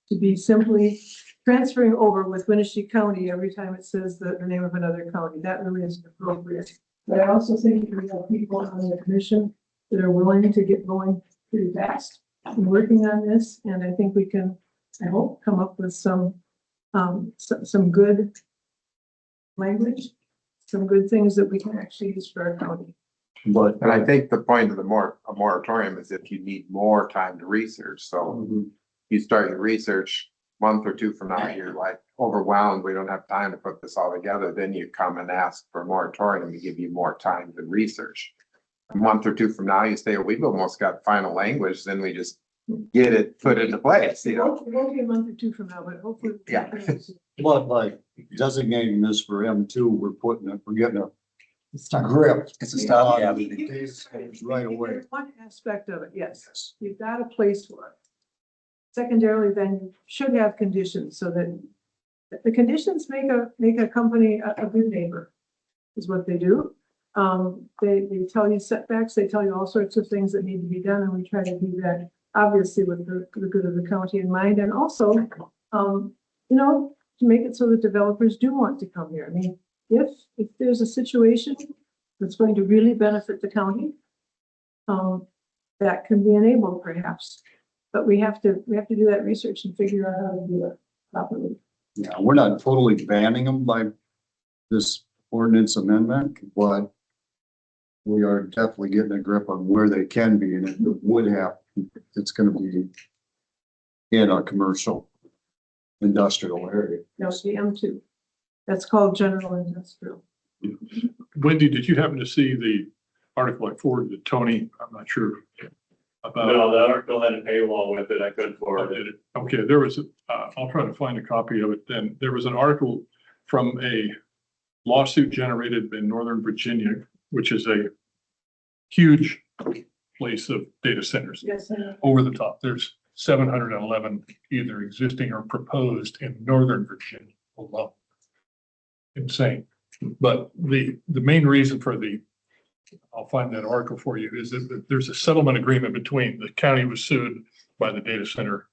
to be simply transferring over with Winneshiek County every time it says the name of another county. That really isn't appropriate. But I also think we have people on the commission that are willing to get going pretty fast and working on this. And I think we can, I hope, come up with some good language, some good things that we can actually use for our county. But And I think the point of a moratorium is if you need more time to research. So you start your research a month or two from now, you're like overwhelmed. We don't have time to put this all together. Then you come and ask for a moratorium to give you more time to research. A month or two from now, you say, we've almost got final language. Then we just get it put into place, you know? It won't be a month or two from now, but hopefully. Yeah. But by designating this for M2, we're getting a grip. It's a stop. on the data centers right away. One aspect of it, yes, you've got a place for it. Secondarily, then you should have conditions so that the conditions make a company a good neighbor, is what they do. They tell you setbacks, they tell you all sorts of things that need to be done, and we try to do that obviously with the good of the county in mind, and also, to make it so that developers do want to come here. I mean, if there's a situation that's going to really benefit the county, that can be enabled perhaps, but we have to do that research and figure out how to do it properly. Yeah, we're not totally banning them by this ordinance amendment, but we are definitely getting a grip on where they can be, and it would have, it's gonna be in a commercial industrial area. No, it's the M2. That's called general industrial. Wendy, did you happen to see the article I forwarded to Tony? I'm not sure about. No, the article had a paywall with it. I couldn't Oh, forward did it. it? Okay, there was, I'll try to find a copy of it then. There was an article from a lawsuit generated in Northern Virginia, which is a huge place of data centers. Yes, Over the top. There's 711 either existing or proposed in Northern Virginia alone. Insane. But the main reason for I'll find that article for you, is that there's a settlement agreement between the county was sued by the data center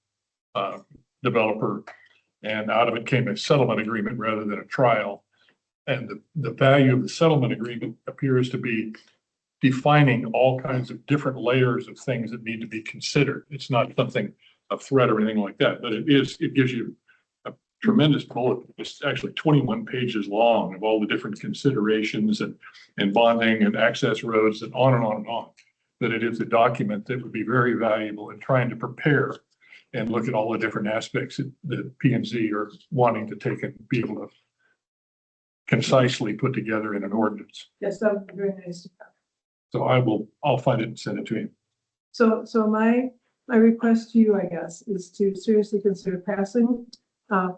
developer, and out of it came a settlement agreement rather than a trial. And the value of the settlement agreement appears to be defining all kinds of different layers of things that need to be considered. It's not something, a threat or anything like that, but it gives you a tremendous bullet. It's actually 21 pages long of all the different considerations and bonding and access roads and on and on and on. That it is a document that would be very valuable in trying to prepare and look at all the different aspects that P and Z are wanting to take and be able to concisely put together in an ordinance. yes, that would be very nice. So I'll find it and send it to you. So my request to you, I guess, is to seriously consider passing,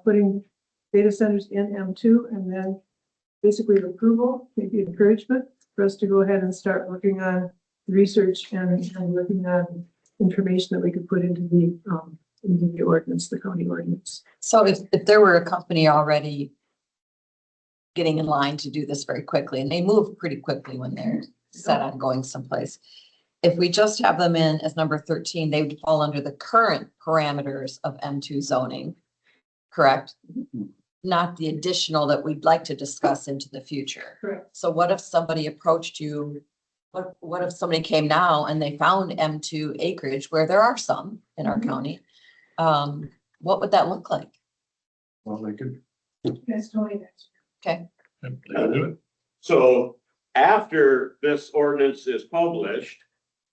putting data centers in M2, and then basically approval, maybe encouragement for us to go ahead and start working on research and working on information that we could put into the ordinance, the county ordinance. So if there were a company already getting in line to do this very quickly, and they move pretty quickly when they're set on going someplace. If we just have them in as number 13, they would fall under the current parameters of M2 zoning, correct? Not the additional that we'd like to discuss into the future. Correct. So what if somebody approached you? What if somebody came now and they found M2 acreage where there are some in our county? What would that look like? Well, they could. Yes, Tony. Okay. And they can do it. So After this ordinance is published,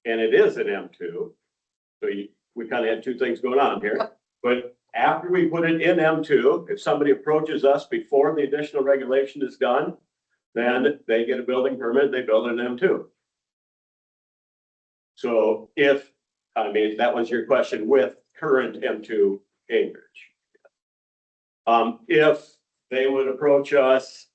and it is an M2, we kind of had two things going on here. But after we put it in M2, if somebody approaches us before the additional regulation is done, then they get a building permit, they build an M2. So if, I mean, that was your question with current M2 acreage. If they would approach us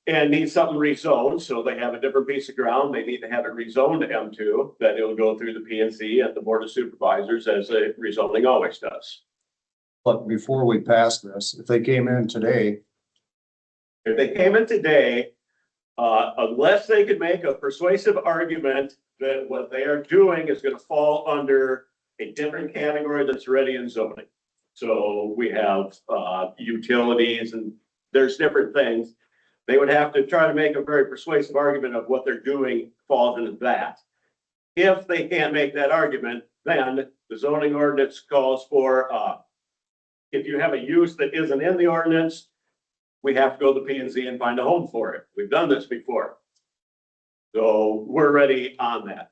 and need something rezoned, so they have a different piece of ground, they need to have it rezoned to M2, then it'll go through the P&Z and the Board of Supervisors as a rezoning always does. But before we pass this, if they came in today, If they came in today, unless they could make a persuasive argument that what they are doing is gonna fall under a different category that's already in zoning. So we have, utilities and there's different things. They would have to try to make a very persuasive argument of what they're doing falls into that. If they can't make that argument, then the zoning ordinance calls for, if you have a use that isn't in the ordinance, we have to go to the P&Z and find a home for it. We've done this before. So we're ready on that.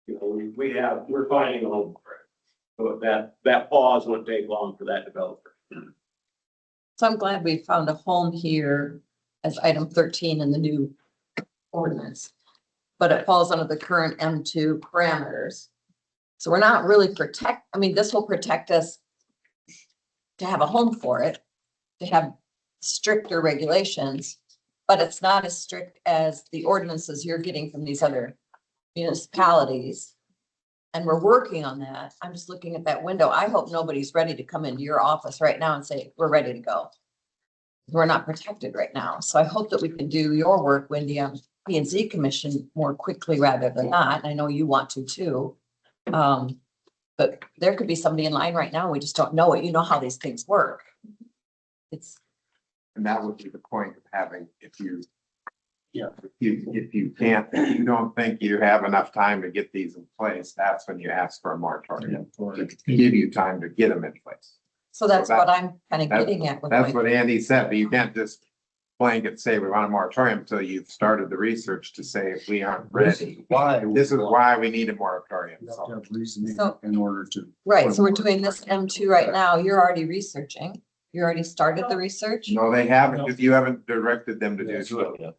You know, we're finding a home for it. So that pause won't take long for that developer. So I'm glad we found a home here as item 13 in the new ordinance. But it falls under the current M2 parameters. So we're not really I mean, this will protect us to have a home for it, to have stricter regulations, but it's not as strict as the ordinances you're getting from these other municipalities. And we're working on that. I'm just looking at that window. I hope nobody's ready to come into your office right now and say, we're ready to go. We're not protected right now. So I hope that we can do your work, Wendy, on P&Z Commission more quickly rather than not. I know you want to too. But there could be somebody in line right now. We just don't know it. You know how these things work. And that would be the point of having, if you don't think you have enough time to get these in place, that's when you ask for a moratorium, to give you time to get them in place. So that's what I'm kind of getting at. That's what Andy said, but you can't just blanket say we want a moratorium until you've started the research to say if we aren't ready. This is why we need a moratorium. you have to have reasoning So- in order to. Right, so we're doing this M2 right now. You're already researching. You already started the research? No, they haven't, because you haven't directed them to do so.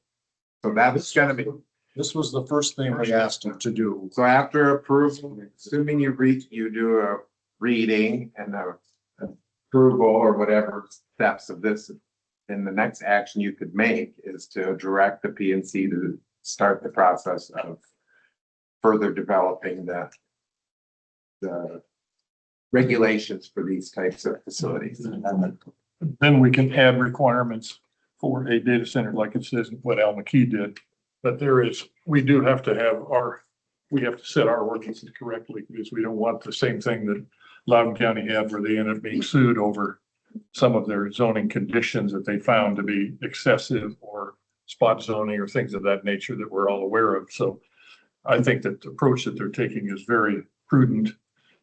So that's gonna be, This was the first thing we asked them to do. so after approval, assuming you do a reading and a approval or whatever steps of this, then the next action you could make is to direct the P&C to start the process of further developing the regulations for these types of facilities. Then we can add requirements for a data center, like it says what Al McKee did. But we do have to we have to set our ordinances correctly, because we don't want the same thing that Loudoun County had, where they ended up being sued over some of their zoning conditions that they found to be excessive or spot zoning or things of that nature that we're all aware of. So I think that the approach that they're taking is very prudent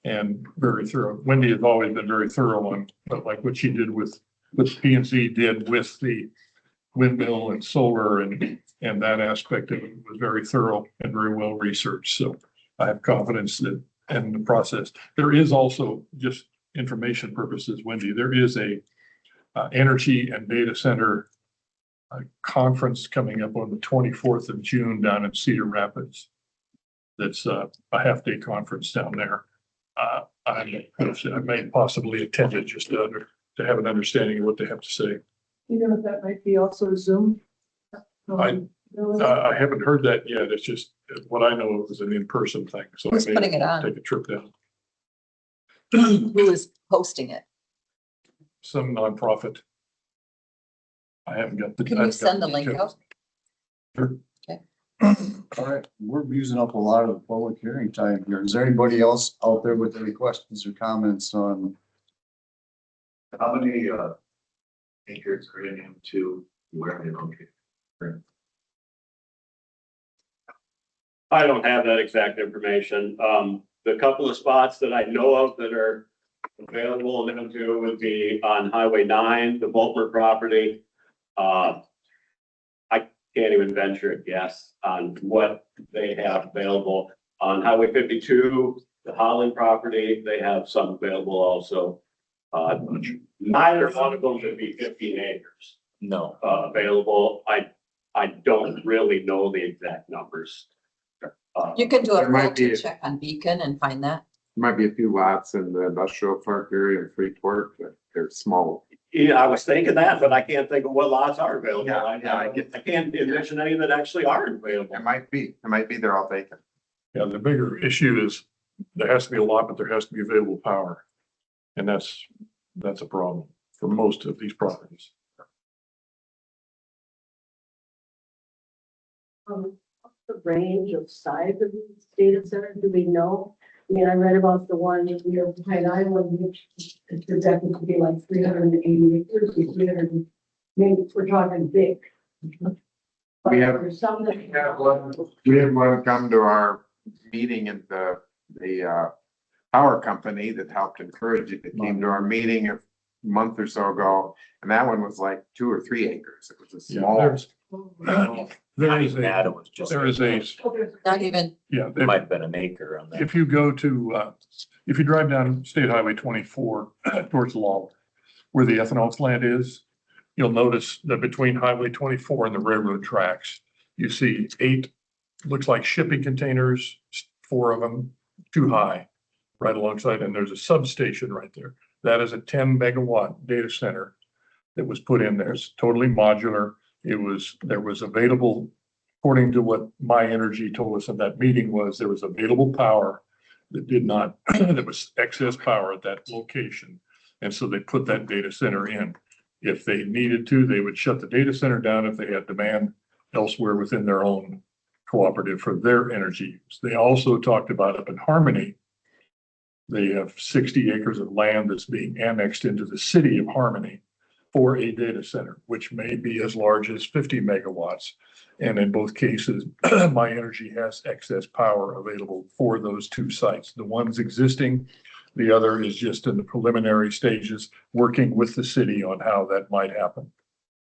and very thorough. Wendy has always been very thorough on, but like what she did with P&Z did with the windmill and solar and that aspect of it was very thorough and very well researched. So I have confidence that in the process. There is also, just information purposes, Wendy, there is a energy and data center conference coming up on the 24th of June down in Cedar Rapids. That's a half-day conference down there. I may possibly attend it just to have an understanding of what they have to say. You know, that might be also Zoom. I haven't heard that yet. It's just what I know of is an in-person thing. So Who's I may putting it on? take a trip down. Who is hosting it? Some nonprofit. I haven't got the. Can you send the link out? Sure. Okay. All right, we're using up a lot of the public hearing time here. Is there anybody else out there with any questions or comments on? How many acres are in M2 where they located? I don't have that exact information. The couple of spots that I know of that are available in M2 would be on Highway 9, the Boltmer property. can't even venture a guess on what they have available. On Highway 52, the Holland property, they have some available also. Neither one of them should be 15 acres No. available. I don't really know the exact numbers. You can do a There might filter be- check on Beacon and find that. Might be a few lots in the industrial park area in Freeport, but they're small. Yeah, I was thinking that, but I can't think of what lots are available. Yeah, I can't envision any that actually aren't available. It might be they're all vacant. Yeah, the bigger issue is there has to be a lot, but there has to be available power. And that's a problem for most of these properties. The range of size of these data centers, do we know? I mean, I read about the one near Pine Island, which is projected to be like 380 acres, 300, maybe we're talking big. But We have- there's some that. We had one come to our meeting at the power company that helped encourage it. It came to our meeting a month or so ago, and that one was like 2 or 3 acres. It was a Yeah, small. there is That a, was just. there is a, Not even, yeah, It might have been an acre on that. if you go to, if you drive down State Highway 24 towards Lowell, where the ethanol plant is, you'll notice that between Highway 24 and the railroad tracks, you see 8, looks like shipping containers, 4 of them too high, right alongside, and there's a substation right there. That is a 10 megawatt data center that was put in there. It's totally modular. There was available, according to what My Energy told us at that meeting, was there was available power that did not, that was excess power at that location. And so they put that data center in. If they needed to, they would shut the data center down if they had demand elsewhere within their own cooperative for their energy. They also talked about up in Harmony, they have 60 acres of land that's being annexed into the city of Harmony for a data center, which may be as large as 50 megawatts. And in both cases, My Energy has excess power available for those 2 sites. The one's existing, the other is just in the preliminary stages, working with the city on how that might happen.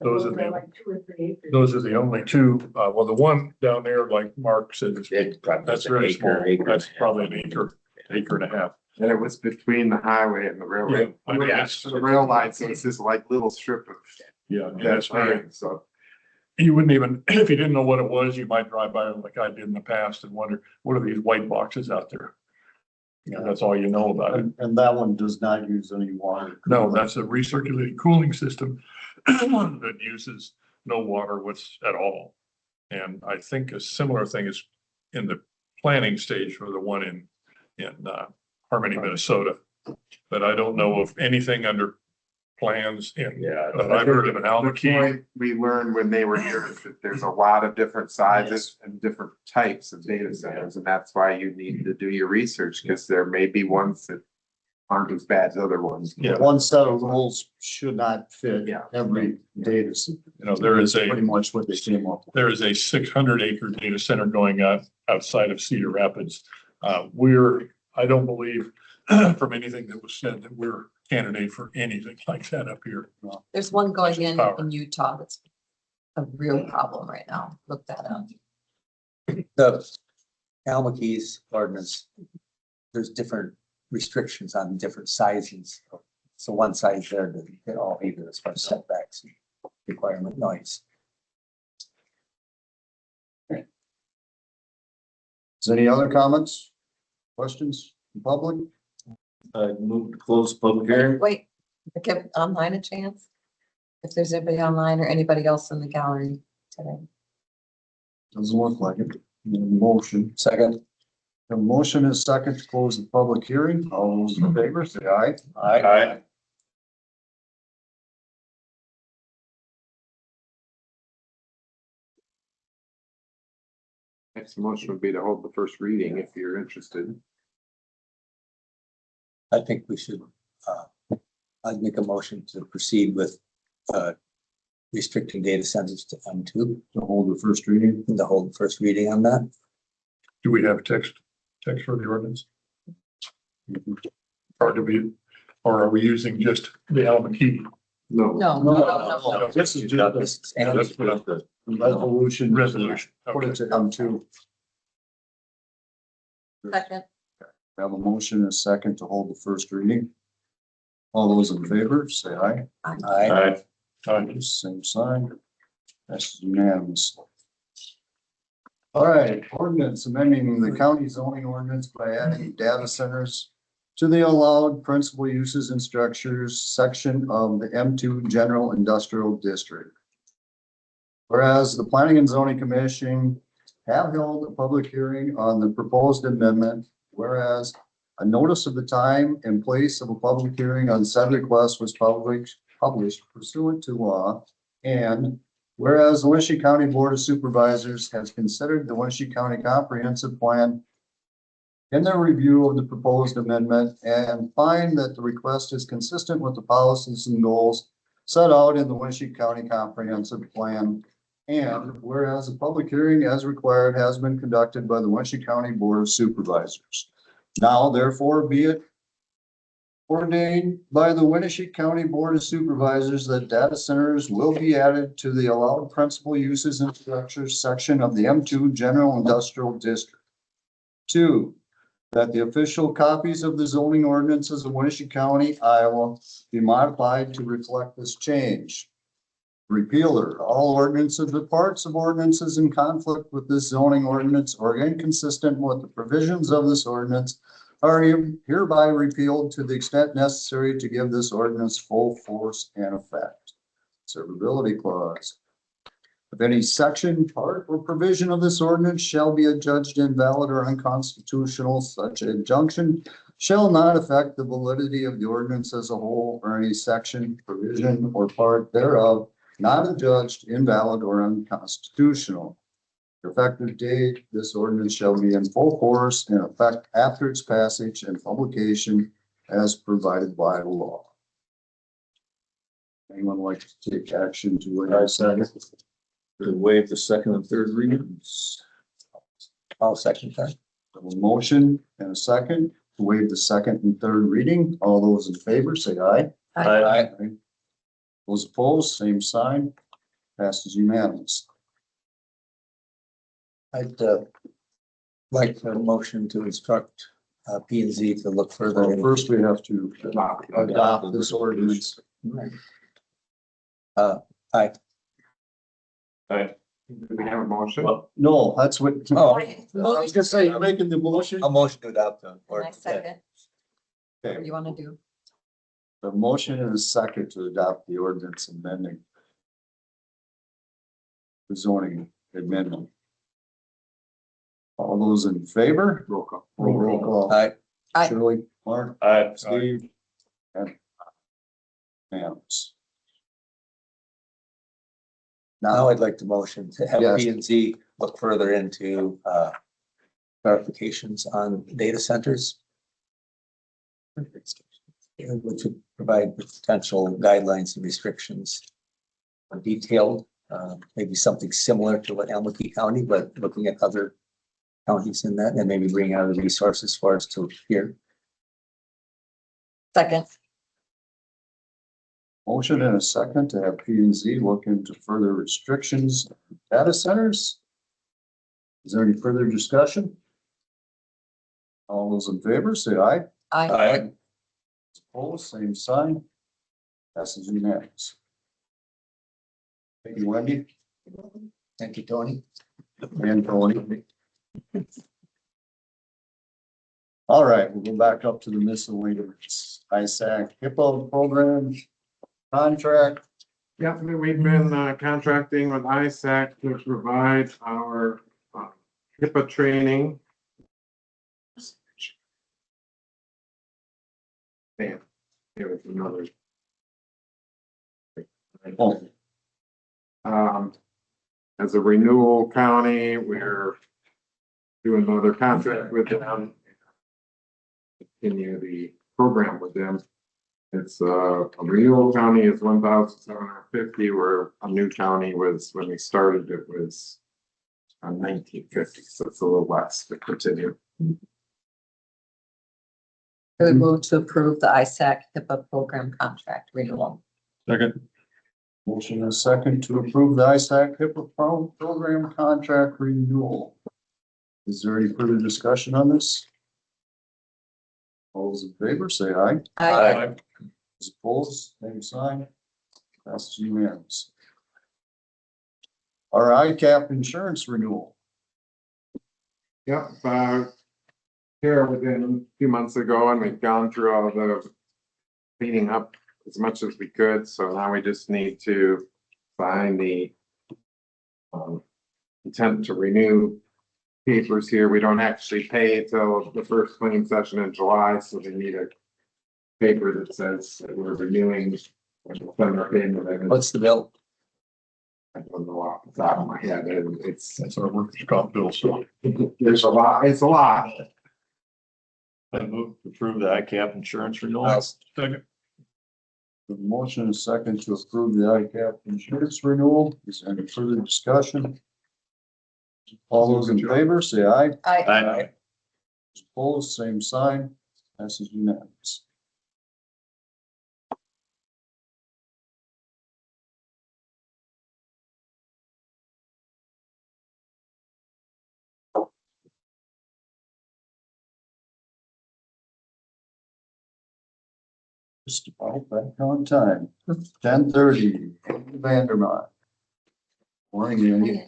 Those are Like 2 or 3 acres. the only 2. Well, the one down there, like Mark said, that's very small. That's probably an acre and a half. And it was between the highway and the railroad. I mean, that's- The rail line, so it's just like little strip of. Yeah, and That's that's very, right, so. you wouldn't even, if you didn't know what it was, you might drive by like I did in the past and wonder, what are these white boxes out there? You know, that's all you know about it. And that one does not use any water. No, that's a recirculating cooling system that uses no water at all. And I think a similar thing is in the planning stage for the one in Harmony, Minnesota. But I don't know of anything under plans in, that I've heard of an Alma Key. Point we learned when they were here is that there's a lot of different sizes and different types of data centers. And that's why you need to do your research, because there may be ones that aren't as bad as other ones. Yeah. One set of rules should not fit Yeah. every data center. You know, there is Pretty much what they came up with. There is a 600 acre data center going on outside of Cedar Rapids. I don't believe from anything that was said that we're candidate for anything like that up here. there's one going in Power. Utah that's a real problem right now. Look that up. The Alma Keys ordinance, there's different restrictions on different sizes. So one size there doesn't fit all either as far as setbacks and requirement noise. Is there any other comments, questions from public? Move to close public hearing. Wait, give online a chance? If there's anybody online or anybody else in the gallery today. Doesn't look like it. Motion. Second. The motion is second to close the public hearing. All those in favor, say aye. Aye. Next motion would be to hold the first reading if you're interested. I think we should, I'd make a motion to proceed with, restricting data centers to M2, To hold the first reading. to hold first reading on that. Do we have text for the ordinance? Or or are we using just the Alma Key? No. No. This is just, That's what the resolution. Resolution. Put it to M2. Second. Have a motion and a second to hold the first reading. All those in favor, say aye. Aye. Same sign. That's unanimous. All right, ordinance amending the county zoning ordinance by adding data centers to the allowed principal uses and structures section of the M2 General Industrial District. Whereas the Planning and Zoning Commission have held a public hearing on the proposed amendment, whereas a notice of the time and place of a public hearing on said request was published pursuant to law, and whereas the Winneshiek County Board of Supervisors has considered the Winneshiek County Comprehensive Plan in their review of the proposed amendment and find that the request is consistent with the policies and goals set out in the Winneshiek County Comprehensive Plan. And whereas a public hearing as required has been conducted by the Winneshiek County Board of Supervisors. Now therefore be it ordained by the Winneshiek County Board of Supervisors that data centers will be added to the allowed principal uses and structures section of the M2 General Industrial District. 2, that the official copies of the zoning ordinances of Winneshiek County, Iowa be modified to reflect this change. Repealer, all ordinances or parts of ordinances in conflict with this zoning ordinance or inconsistent with the provisions of this ordinance are hereby repealed to the extent necessary to give this ordinance full force and effect. Servability clause. If any section, part, or provision of this ordinance shall be adjudged invalid or unconstitutional, such an injunction shall not affect the validity of the ordinance as a whole or any section, provision, or part thereof not adjudged invalid or unconstitutional. Effective date, this ordinance shall be in full force and effect after its passage and publication as provided by law. Anyone like to take action to waive the second and third readings? I'll second that. A motion and a second to waive the second and third reading. All those in favor, say aye. Aye. Those opposed, same sign. Passes unanimous. I'd like a motion to instruct P and Z to look further. Well, first we have to adopt this ordinance. Aye. Do we have a motion? No, that's what. Oh. I was gonna say, you're making the motion. A motion to adopt the And I ordinance. second. What do Okay, you want to do? the motion and a second to adopt the ordinance amending the zoning amendment. All those in favor? Roll call. Roll call. Aye. Aye. Shirley, Mark, Aye. Steve, and Nance. Now I'd like the motion to have Yes. P and Z look further into clarifications on data centers. Which would provide potential guidelines and restrictions. Detailed, maybe something similar to what Almaty County, but looking at other counties in that and maybe bring out the resources for us to hear. Second. Motion and a second to have P and Z look into further restrictions on data centers. Is there any further discussion? All those in favor, say aye. Aye. Opposed, same sign. Passes unanimous. Thank you, Wendy. Thank you, Tony. And Tony. All right, we'll go back up to the miscellaneous ISAC HIPAA Program contract. Yeah, we've been contracting with ISAC to provide our HIPAA training. Damn, here was another. As a renewal county, we're doing another contract with them. Continue the program with them. It's a renewal county is 1,750, where a new county was, when we started, it was 1950, so it's a little less to continue. I would move to approve the ISAC HIPAA program contract renewal. Second. Motion is second to approve the ISAC HIPAA program contract renewal. Is there any further discussion on this? All those in favor, say aye. Aye. Those opposed, same sign. Passes unanimous. Our ICAP insurance renewal. Yep, here within a few months ago, and we've gone through all the cleaning up as much as we could, so now we just need to sign the intent to renew papers here. We don't actually pay till the first cleaning session in July, so they need a paper that says that we're renewing. What's the bill? I don't know off the top of my head, That's our workers' comp bill, so. there's a lot, it's a lot. I move to approve the ICAP insurance renewal. Second. The motion is second to approve the ICAP insurance renewal. Is there any further discussion? All those in favor, say aye. Aye. Opposed, same sign. Passes unanimous. Just about back on time. 10:30. Andy Vandermont. Morning, Andy.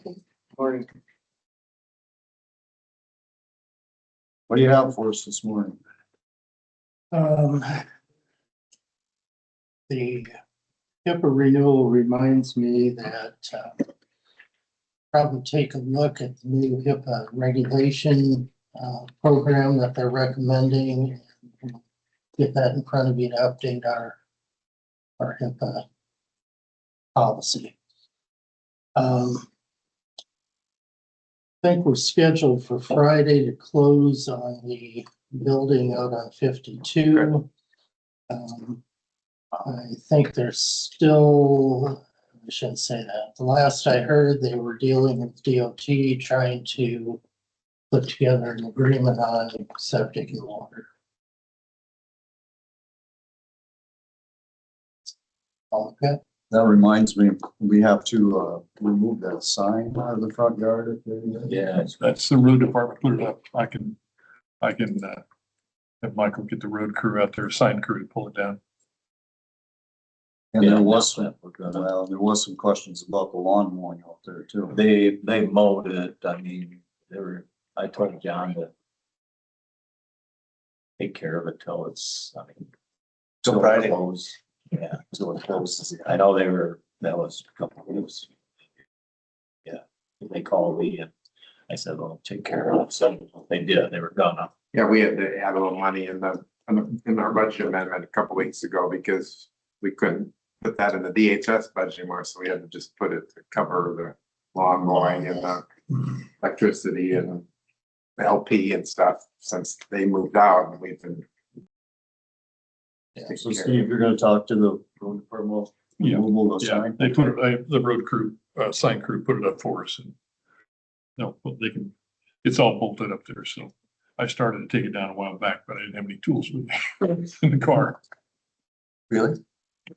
Morning. What do you have for us this morning? The HIPAA renewal reminds me that probably take a look at the new HIPAA regulation program that they're recommending. And get that in front of you to update our HIPAA policy. I think we're scheduled for Friday to close on the building out on 52. I think there's still, I shouldn't say that. The last I heard, they were dealing with DOT trying to put together an agreement on septic and water. Okay. That reminds me, we have to remove that sign out of the front yard. Yeah, that's the road department put it up. I can have Michael get the road crew out there, sign crew to pull it down. And there was some questions about the lawn mowing out there too. They mowed it. I mean, I told John to take care of it till it's, I mean, Till Friday. close. Yeah, till it closes. I know that was a couple of weeks. Yeah, they called me and I said, well, take care of it. So they did, they were gonna. Yeah, we had to add a little money in our budget amendment a couple weeks ago because we couldn't put that in the DHS budget anymore, so we had to just put it to cover the lawn mowing and the electricity and the LP and stuff since they moved out and we've been. Yeah, so Steve, you're gonna talk to the road department. Yeah, Remove the yeah, sign. they put it, the road crew, sign crew put it up for us and. No, but they can, it's all bolted up there, so I started to take it down a while back, but I didn't have any tools with me in the car. Really?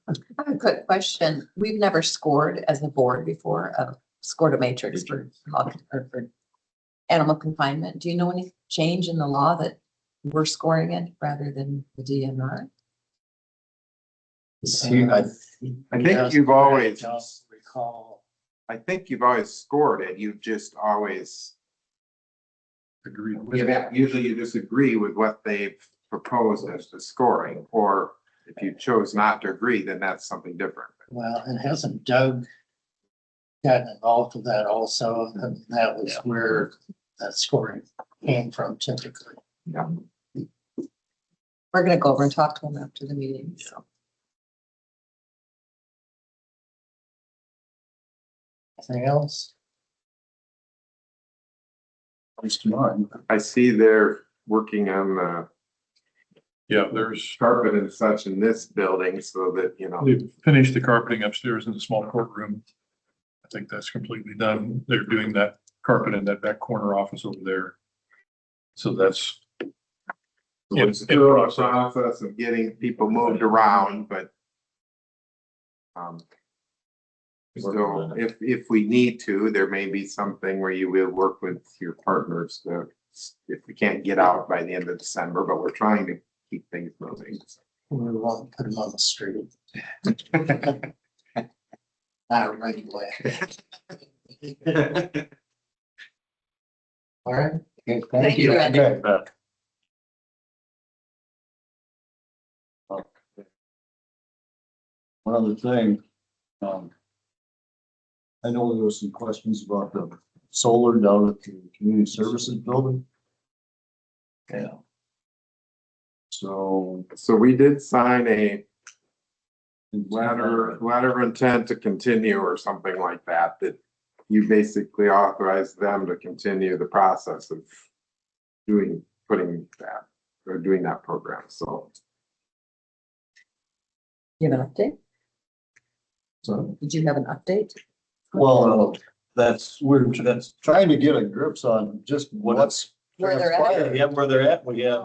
I have a quick question. We've never scored as a board before, scored a matrix for hog or for animal confinement. Do you know any change in the law that we're scoring it rather than the DNR? I think you've always, recall. I think you've always scored it. You've just always, Agreed with usually you just agree with what they've proposed as the scoring, or if you chose not to agree, then that's something different. Well, and hasn't Doug gotten involved with that also? I mean, that was where that scoring came from typically. Yeah. We're gonna go over and talk to them after the meeting, so. Anything else? Comes to mind. I see they're working on the Yeah, there's, carpet and such in this building so that, you know. they've finished the carpeting upstairs in the small courtroom. I think that's completely done. They're doing that carpet in that back corner office over there. So that's. It's still a process of getting people moved around, but So if we need to, there may be something where you will work with your partners to, if we can't get out by the end of December, but we're trying to keep things moving. We won't put them on the street. Not right away. All right. Okay, Thank you, Randy. Okay. One other thing, I know there were some questions about the solar down at the community services building. Yeah. So, We did sign a letter of intent to continue or something like that, that you basically authorize them to continue the process of doing that program, so. You have an update? so, Did you have an update? well, That's, that's trying to get a grips on just what's. Where they're at? transpired. yeah, where they're at, we have,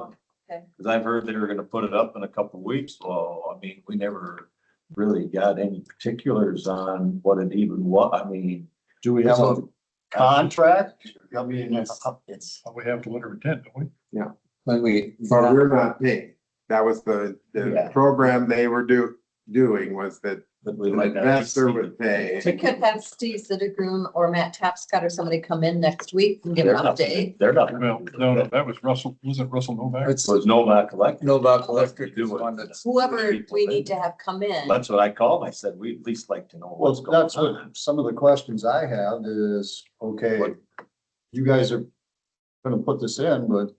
Okay. because I've heard they were gonna put it up in a couple of weeks. Well, I mean, we never really got any particulars on what it even was. I mean, Do we have a contract? I mean, It's. We have to let her attend, don't we? When we, But we're not paying. That was the Yeah. program they were doing was that but we the might not. investor would pay. We could have Steve Sittergroom or Matt Tapscott or somebody come in next week and give an They're not- update. They're not. Well, no, that was Russell, wasn't Russell Novak? it's Was Novak Electric. Novak Electric is one that's. Whoever we need to have come in. That's what I called. I said, we at least like to know well, what's going that's what, on. some of the questions I have is, okay, you guys are gonna put this in, but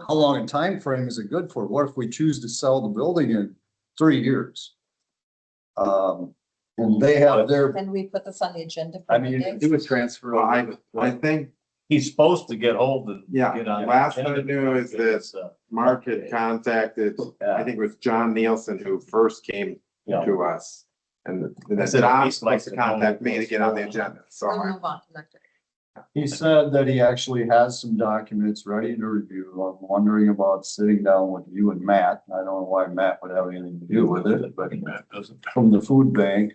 how long a time frame is it good for? What if we choose to sell the building in 3 years? And they have their, Can we put this on the agenda? for I mean, Monday? It was transfer. I think, He's supposed to get hold of. yeah, get on last the I agenda. knew is that It's, Mark had contacted, I think it was John Nielsen who first came Yeah. to us. And I then said, John he's like supposed to to know contact me to what's get on the going on. agenda, so We'll I, move on to electric. he said that he actually has some documents ready to review. I'm wondering about sitting down with you and Matt. I don't know why Matt would have anything to do with it, but Matt doesn't. from the food bank,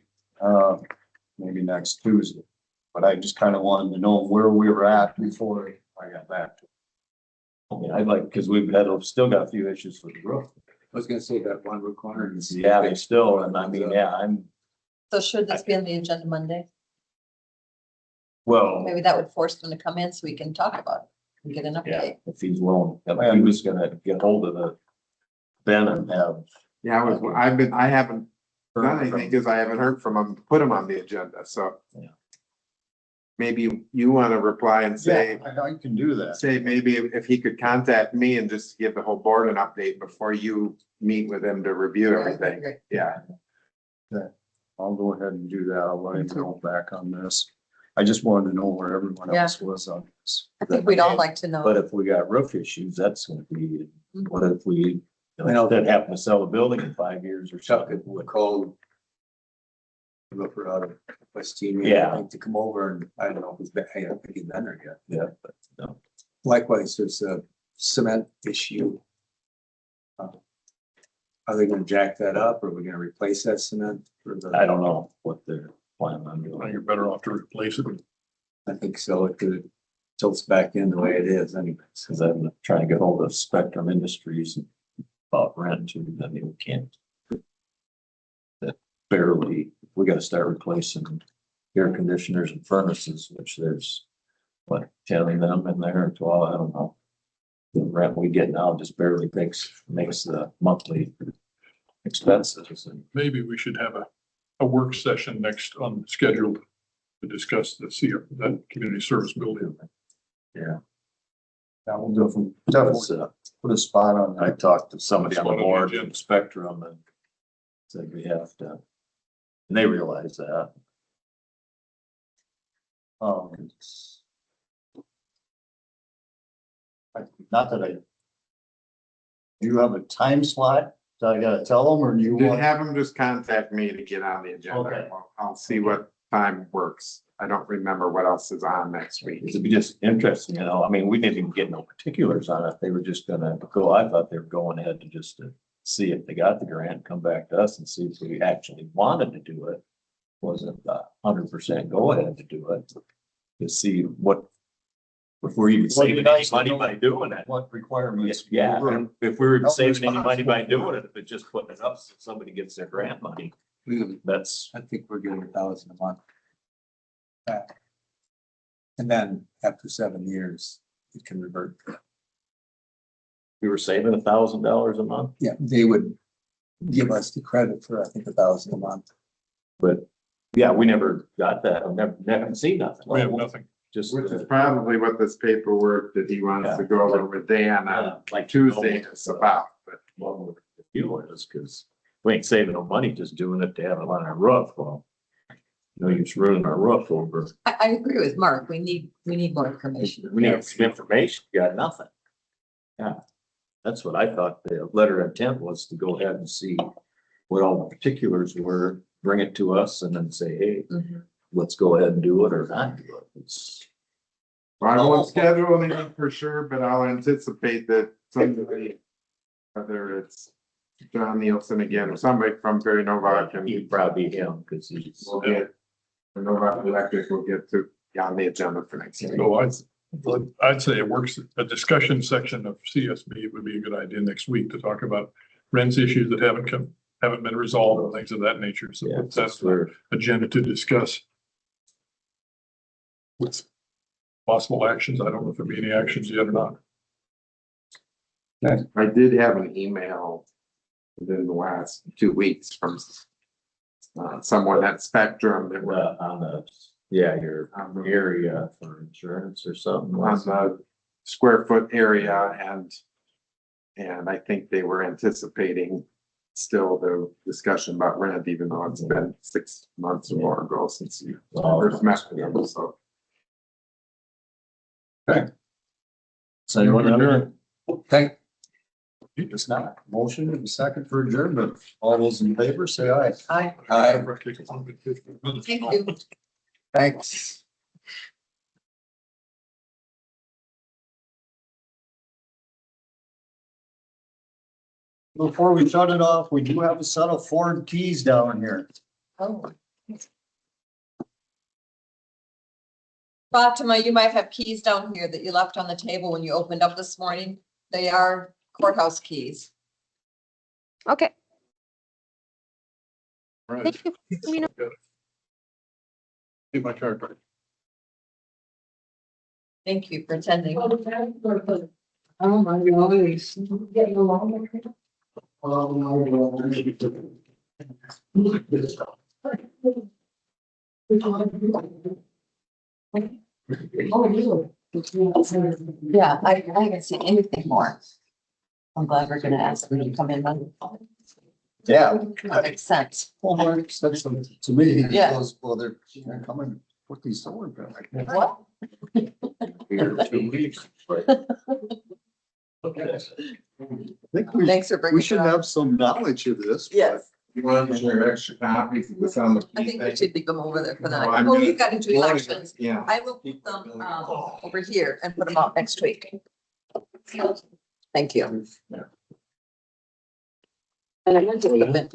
maybe next Tuesday. But I just kind of wanted to know where we were at before I got back to. I mean, I'd like, because still got a few issues with the roof. I was gonna say that one requirement. Yeah, they still, and I mean, yeah, I'm, So should this be on the agenda Monday? well, Maybe that would force them to come in so we can talk about it and get an yeah, update. if he's willing, if he was gonna get hold of the Ben and have. yeah, I haven't done anything because I haven't heard from him, put him on the agenda, so. Yeah. Maybe you want to reply and say, Yeah, I can do that. say maybe if he could contact me and just give the whole board an update before you meet with him to review everything. Great. Yeah, I'll go ahead and do that. I'll let him know back on this. I just wanted to know where everyone else was on this. I think we'd all like to know. But if we got roof issues, that's gonna be, what if we, you I know. know, that happen to sell the building in 5 years or Chuck something? would call. Roofer out of West Team. Yeah. I think, to come over and I don't know if he's been, I don't think he's been there yet. Yeah, but no. Likewise, there's a cement issue. Are they gonna jack that up or are we gonna replace that cement for the? I don't know what they're planning on Well, doing. you're better off to replace it. I think so. It could tilts back in the way it is anyways. Cause I'm trying to get hold of Spectrum Industries about rent too, I mean, we can't. That barely, we gotta start replacing air conditioners and furnaces, which there's, what, 10 of them in there, or 12, I don't know. The rent we get now just barely makes the monthly expenses, and Maybe we should have a work session next on schedule to discuss that community service building. yeah. That will definitely That's, put a spot on I that. talked to somebody on the Spot on the board agenda. from Spectrum and said we have to, and they realize that. Not that do you have a time slot that I gotta tell them, or do you just want? have him just contact me to get on the agenda. Okay. I'll see what time works. I don't remember what else is on next week. It'd be just interesting, you know, I mean, we didn't even get no particulars on it. They were just gonna go, I thought they were going ahead to see if they got the grant, come back to us and see if we actually wanted to do it. wasn't 100% go ahead to do it. To see what, if we're even saving any money by doing it. What requirements? Yeah, and if we were saving any money by doing it, if it's just putting it up, so somebody gets their grant money, that's. I think we're getting 1,000 a month. Back. And then after 7 years, it can revert. We were saving $1,000 a month, Yeah, they would give us the credit for, I think, 1,000 a month. but yeah, we never got that. I've never seen nothing. We have nothing. Just. Which is probably what this paperwork that he wants to go over with Dan on Like Tuesday is about, but. Well, the fuel is, because we ain't saving no money just doing it to have it on our roof. Well, no use ruining our roof over. I agree with Mark. We need more information. We need some information, you got nothing. Yeah, that's what I thought the letter of intent was, to go ahead and see what all the particulars were, bring it to us and then say, hey, Mhm. let's go ahead and do it or not do it. It's. Well, I won't schedule anything for sure, but I'll anticipate that somebody, whether it's John Nielsen again or somebody from Perry Novak, and He'd probably be him, because he's. we'll get, the Novak Electric will get to, on the agenda for next week. So I'd say it works, a discussion section of CSB would be a good idea next week to talk about rents issues that haven't been resolved and things of that nature. So Yeah, that's where. the agenda to discuss. With possible actions. I don't know if there'll be any actions yet or not. I did have an email within the last 2 weeks from someone at Spectrum that were On the, yeah, your area for insurance or something. on the square foot area, and I think they were anticipating still the discussion about rent, even though it's been 6 months or more ago since you first met with them, so. So you want to? Okay. It's not motion and second for adjournment. All those in favor, say aye. Aye. Aye. Thank you. Thanks. Before we shut it off, we do have a set of Ford keys down here. Oh. Fatima, you might have keys down here that you left on the table when you opened up this morning. They are courthouse keys. Okay. Right. Thank you. You know- Get my card back. Thank you for attending. Oh, my gosh. Getting along. Yeah, I haven't seen anything more. I'm glad we're gonna ask them to come in. Yeah. That makes sense. Well, Mark said something to me. He Yeah. goes, well, they're coming with these solar panels. What? Here 2 weeks. Okay. I think we, Thanks for bringing we it should up. have some knowledge of this. but- Yes, You want to share extra copies of this on the. I think we should leave them over there for No, that. I'm Well, gonna- we've got to do elections. Yeah. I will put them over here and put them out next week. Thank you. Yeah. And I went to the event.